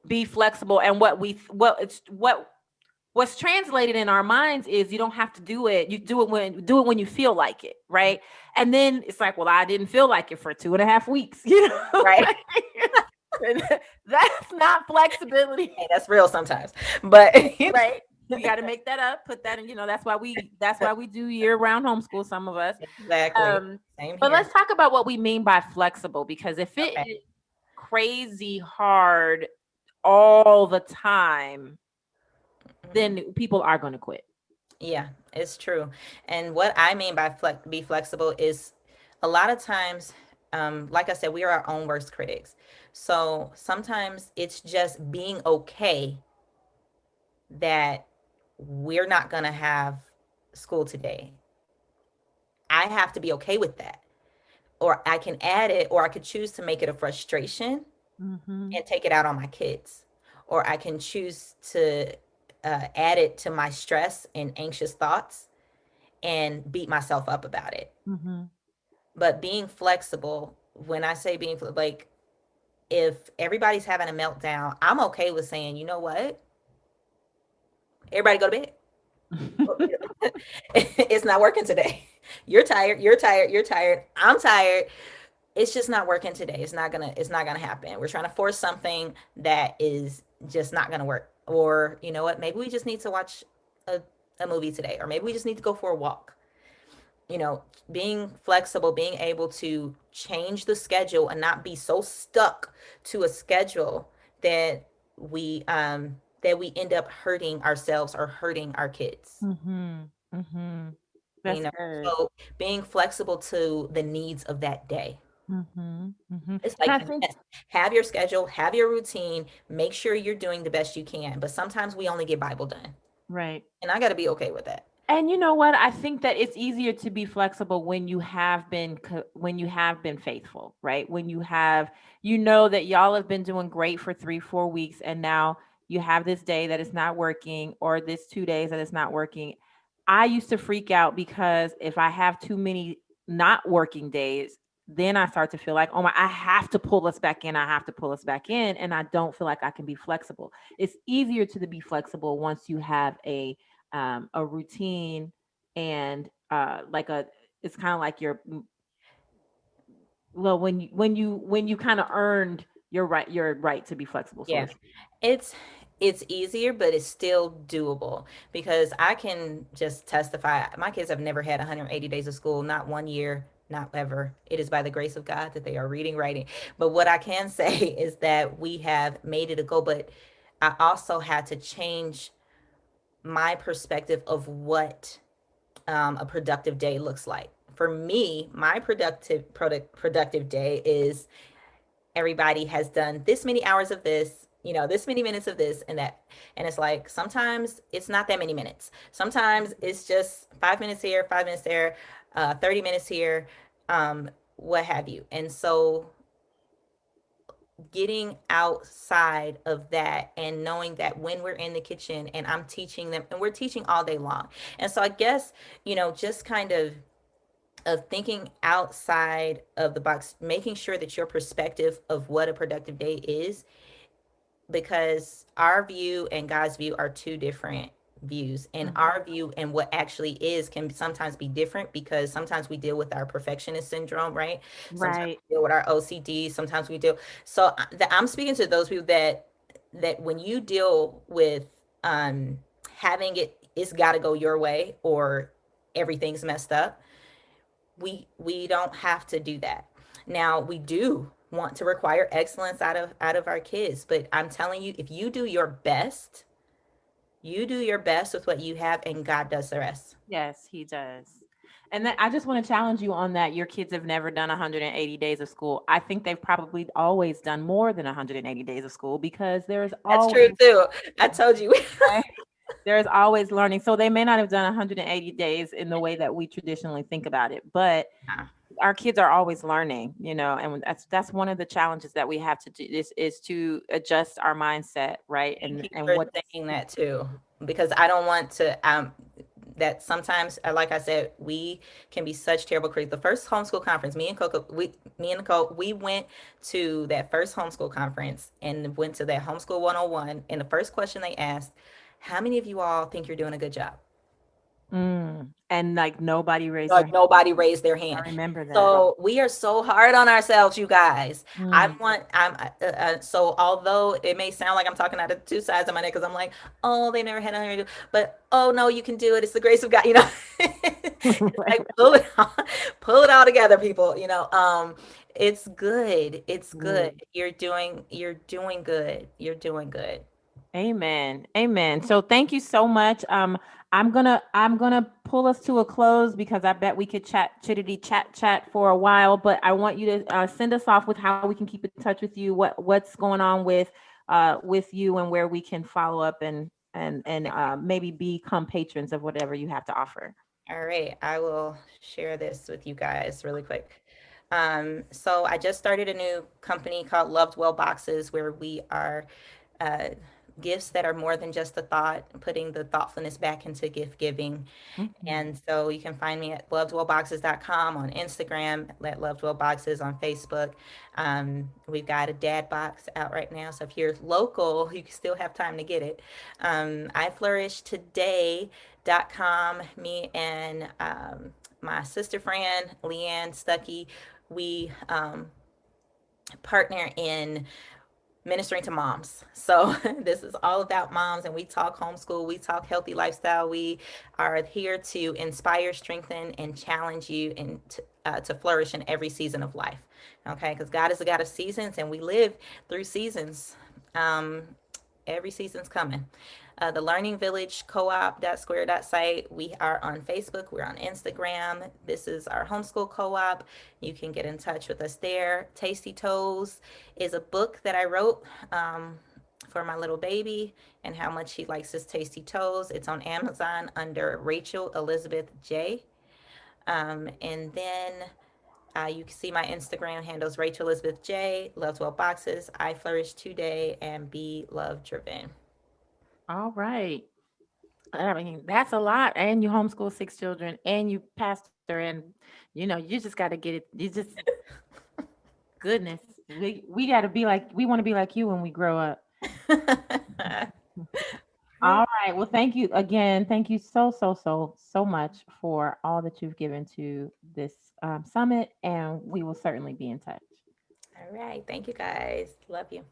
be flexible, and what's translated in our minds is, you don't have to do it. You do it when you feel like it, right? And then it's like, well, I didn't feel like it for 2.5 weeks, Right. And that's not flexibility. Hey, that's real sometimes. But Right. We got to make that up, put that in, that's why we do year-round homeschool, some of us. exactly. Same But here. let's talk about what we mean by flexible, because if it Okay. is crazy hard all the time, Mhm. then people are going to quit. Yeah, it's true. And what I mean by be flexible is, a lot of times, like I said, we are our own worst critics. So sometimes it's just being okay that we're not going to have school today. I have to be okay with that. Or I can add it, or I could choose to make it a frustration Mm-hmm. and take it out on my kids. Or I can choose to add it to my stress and anxious thoughts and beat myself up about it. Mm-hmm. But being flexible, when I say like, if everybody's having a meltdown, I'm okay with saying, you know what? Everybody go to bed. It's not working today. You're tired. You're tired. You're tired. I'm tired. It's just not working today. It's not gonna happen. We're trying to force something that is just not gonna work. Or you know what? Maybe we just need to watch a, a movie today, or maybe we just need to go for a walk. You know, being flexible, being able to change the schedule and not be so stuck to a schedule that we end up hurting ourselves or hurting our kids. Mm-hmm. Mm-hmm. You That's know, good. so being flexible to the needs of that day. Mm-hmm. Mm-hmm. It's And I like, think, yes, have your schedule, have your routine, make sure you're doing the best you can. But sometimes we only get Bible done. right. And I got to be okay with that. And you know what? I think that it's easier to be flexible when you have been when you have been faithful, right? When you have, you know, that y'all have been doing great for 3 4 weeks, and now you have this day that is not working, or this 2 days that is not working. I used to freak out because if I have too many not working days, then I start to feel like, "Oh my, I have to pull us back in. I have to pull us back in," and I don't feel like I can be flexible. It's easier to be flexible once you have a routine, and like a, it's kind of like your, well, when you kind of earned your right to be flexible, so to Yeah. speak. It's it's easier, but it's still doable because I can just testify. My kids have never had 180 days of school, not 1 year, not ever. It is by the grace of God that they are reading, writing. But what I can say is that we have made it a goal, but I also had to change my perspective of what a productive day looks like. For me, my productive day is everybody has done this many hours of this, this many minutes of this and that. And it's like sometimes it's not that many minutes. Sometimes it's just 5 minutes here, 5 minutes there, 30 minutes here, what have you. And so getting outside of that and knowing that when we're in the kitchen and I'm teaching them, and we're teaching all day long. And so I guess, just kind of thinking outside of the box, making sure that your perspective of what a productive day is, because our view and God's view are two different views, and Mhm. our view and what actually is can sometimes be different because sometimes we deal with our perfectionist syndrome, right? Sometimes Right. we deal with our OCD, sometimes we deal. So I'm speaking to those people that when you deal with having it's got to go your way or everything's messed up. We don't have to do that. Now we do want to require excellence out of our kids, but I'm telling you, if you do your best, you do your best with what you have, and God does the rest. Yes, he does. And then I just want to challenge you on that. Your kids have never done 180 days of school. I think they've probably always done more than 180 days of school, because there's That's true always, too. I told you. right? There's always learning. So they may not have done 180 days in the way that we traditionally think about it, but our kids are always learning, and that's one of the challenges that we have to do, is to adjust our mindset, right? Thank And you and for what saying that too, because I don't want to. That sometimes, like I said, we can be such terrible critics. The first homeschool conference, me and Nicole, we went to that first homeschool conference and went to that homeschool 101. And the first question they asked, how many of you all think you're doing a good job? and like nobody raised their Like hand. nobody raised their I hand. remember that. So we are so hard on ourselves, you guys. Mm. So although it may sound like I'm talking out of two sides of my neck, because I'm like, oh, they never had a, but oh no, you can do it. It's the grace of God, It's like pull it all together, people. It's good. It's good. Good. You're doing good. You're doing good. Amen. Amen. So thank you so much. I'm gonna pull us to a close, because I bet we could chat for a while. But I want you to send us off with how we can keep in touch with you. What's going on with you, and where we can follow up and maybe become patrons of whatever you have to offer. All right, I will share this with you guys really quick. So I just started a new company called Loved Well Boxes, where we are uh, gifts that are more than just a thought, putting the thoughtfulness back into gift giving. Mhm. And so you can find me at lovedwellboxes.com, on Instagram, at lovedwellboxes, on Facebook. We've got a dad box out right now. So if you're local, you can still have time to get it. iflourishtoday.com, me and my sister friend, Leanne Stuckey, we partner in ministering to moms. So this is all about moms, and we talk homeschool, we talk healthy lifestyle. We are here to inspire, strengthen, and challenge you and to flourish in every season of life. Okay, because God is a God of seasons, and we live through seasons. Um, every season's coming. The Learning Village Co-op Square site. We are on Facebook. We're on Instagram. This is our homeschool co-op. You can get in touch with us there. Tasty Toes is a book that I wrote for my little baby and how much he likes his tasty toes. It's on Amazon under Rachel Elizabeth J. And then you can see my Instagram handles Rachel Elizabeth J, Loves Well Boxes, I Flourish Today, and Be Love Driven. All right. I mean, that's a lot. And you homeschool 6 children and you pastor and you just got to get it. You just goodness. We got to be like we want to be like you when we grow up. All right. Well, thank you again. Thank you so much for all that you've given to this summit, and we will certainly be in touch. All right. Thank you guys. Love you.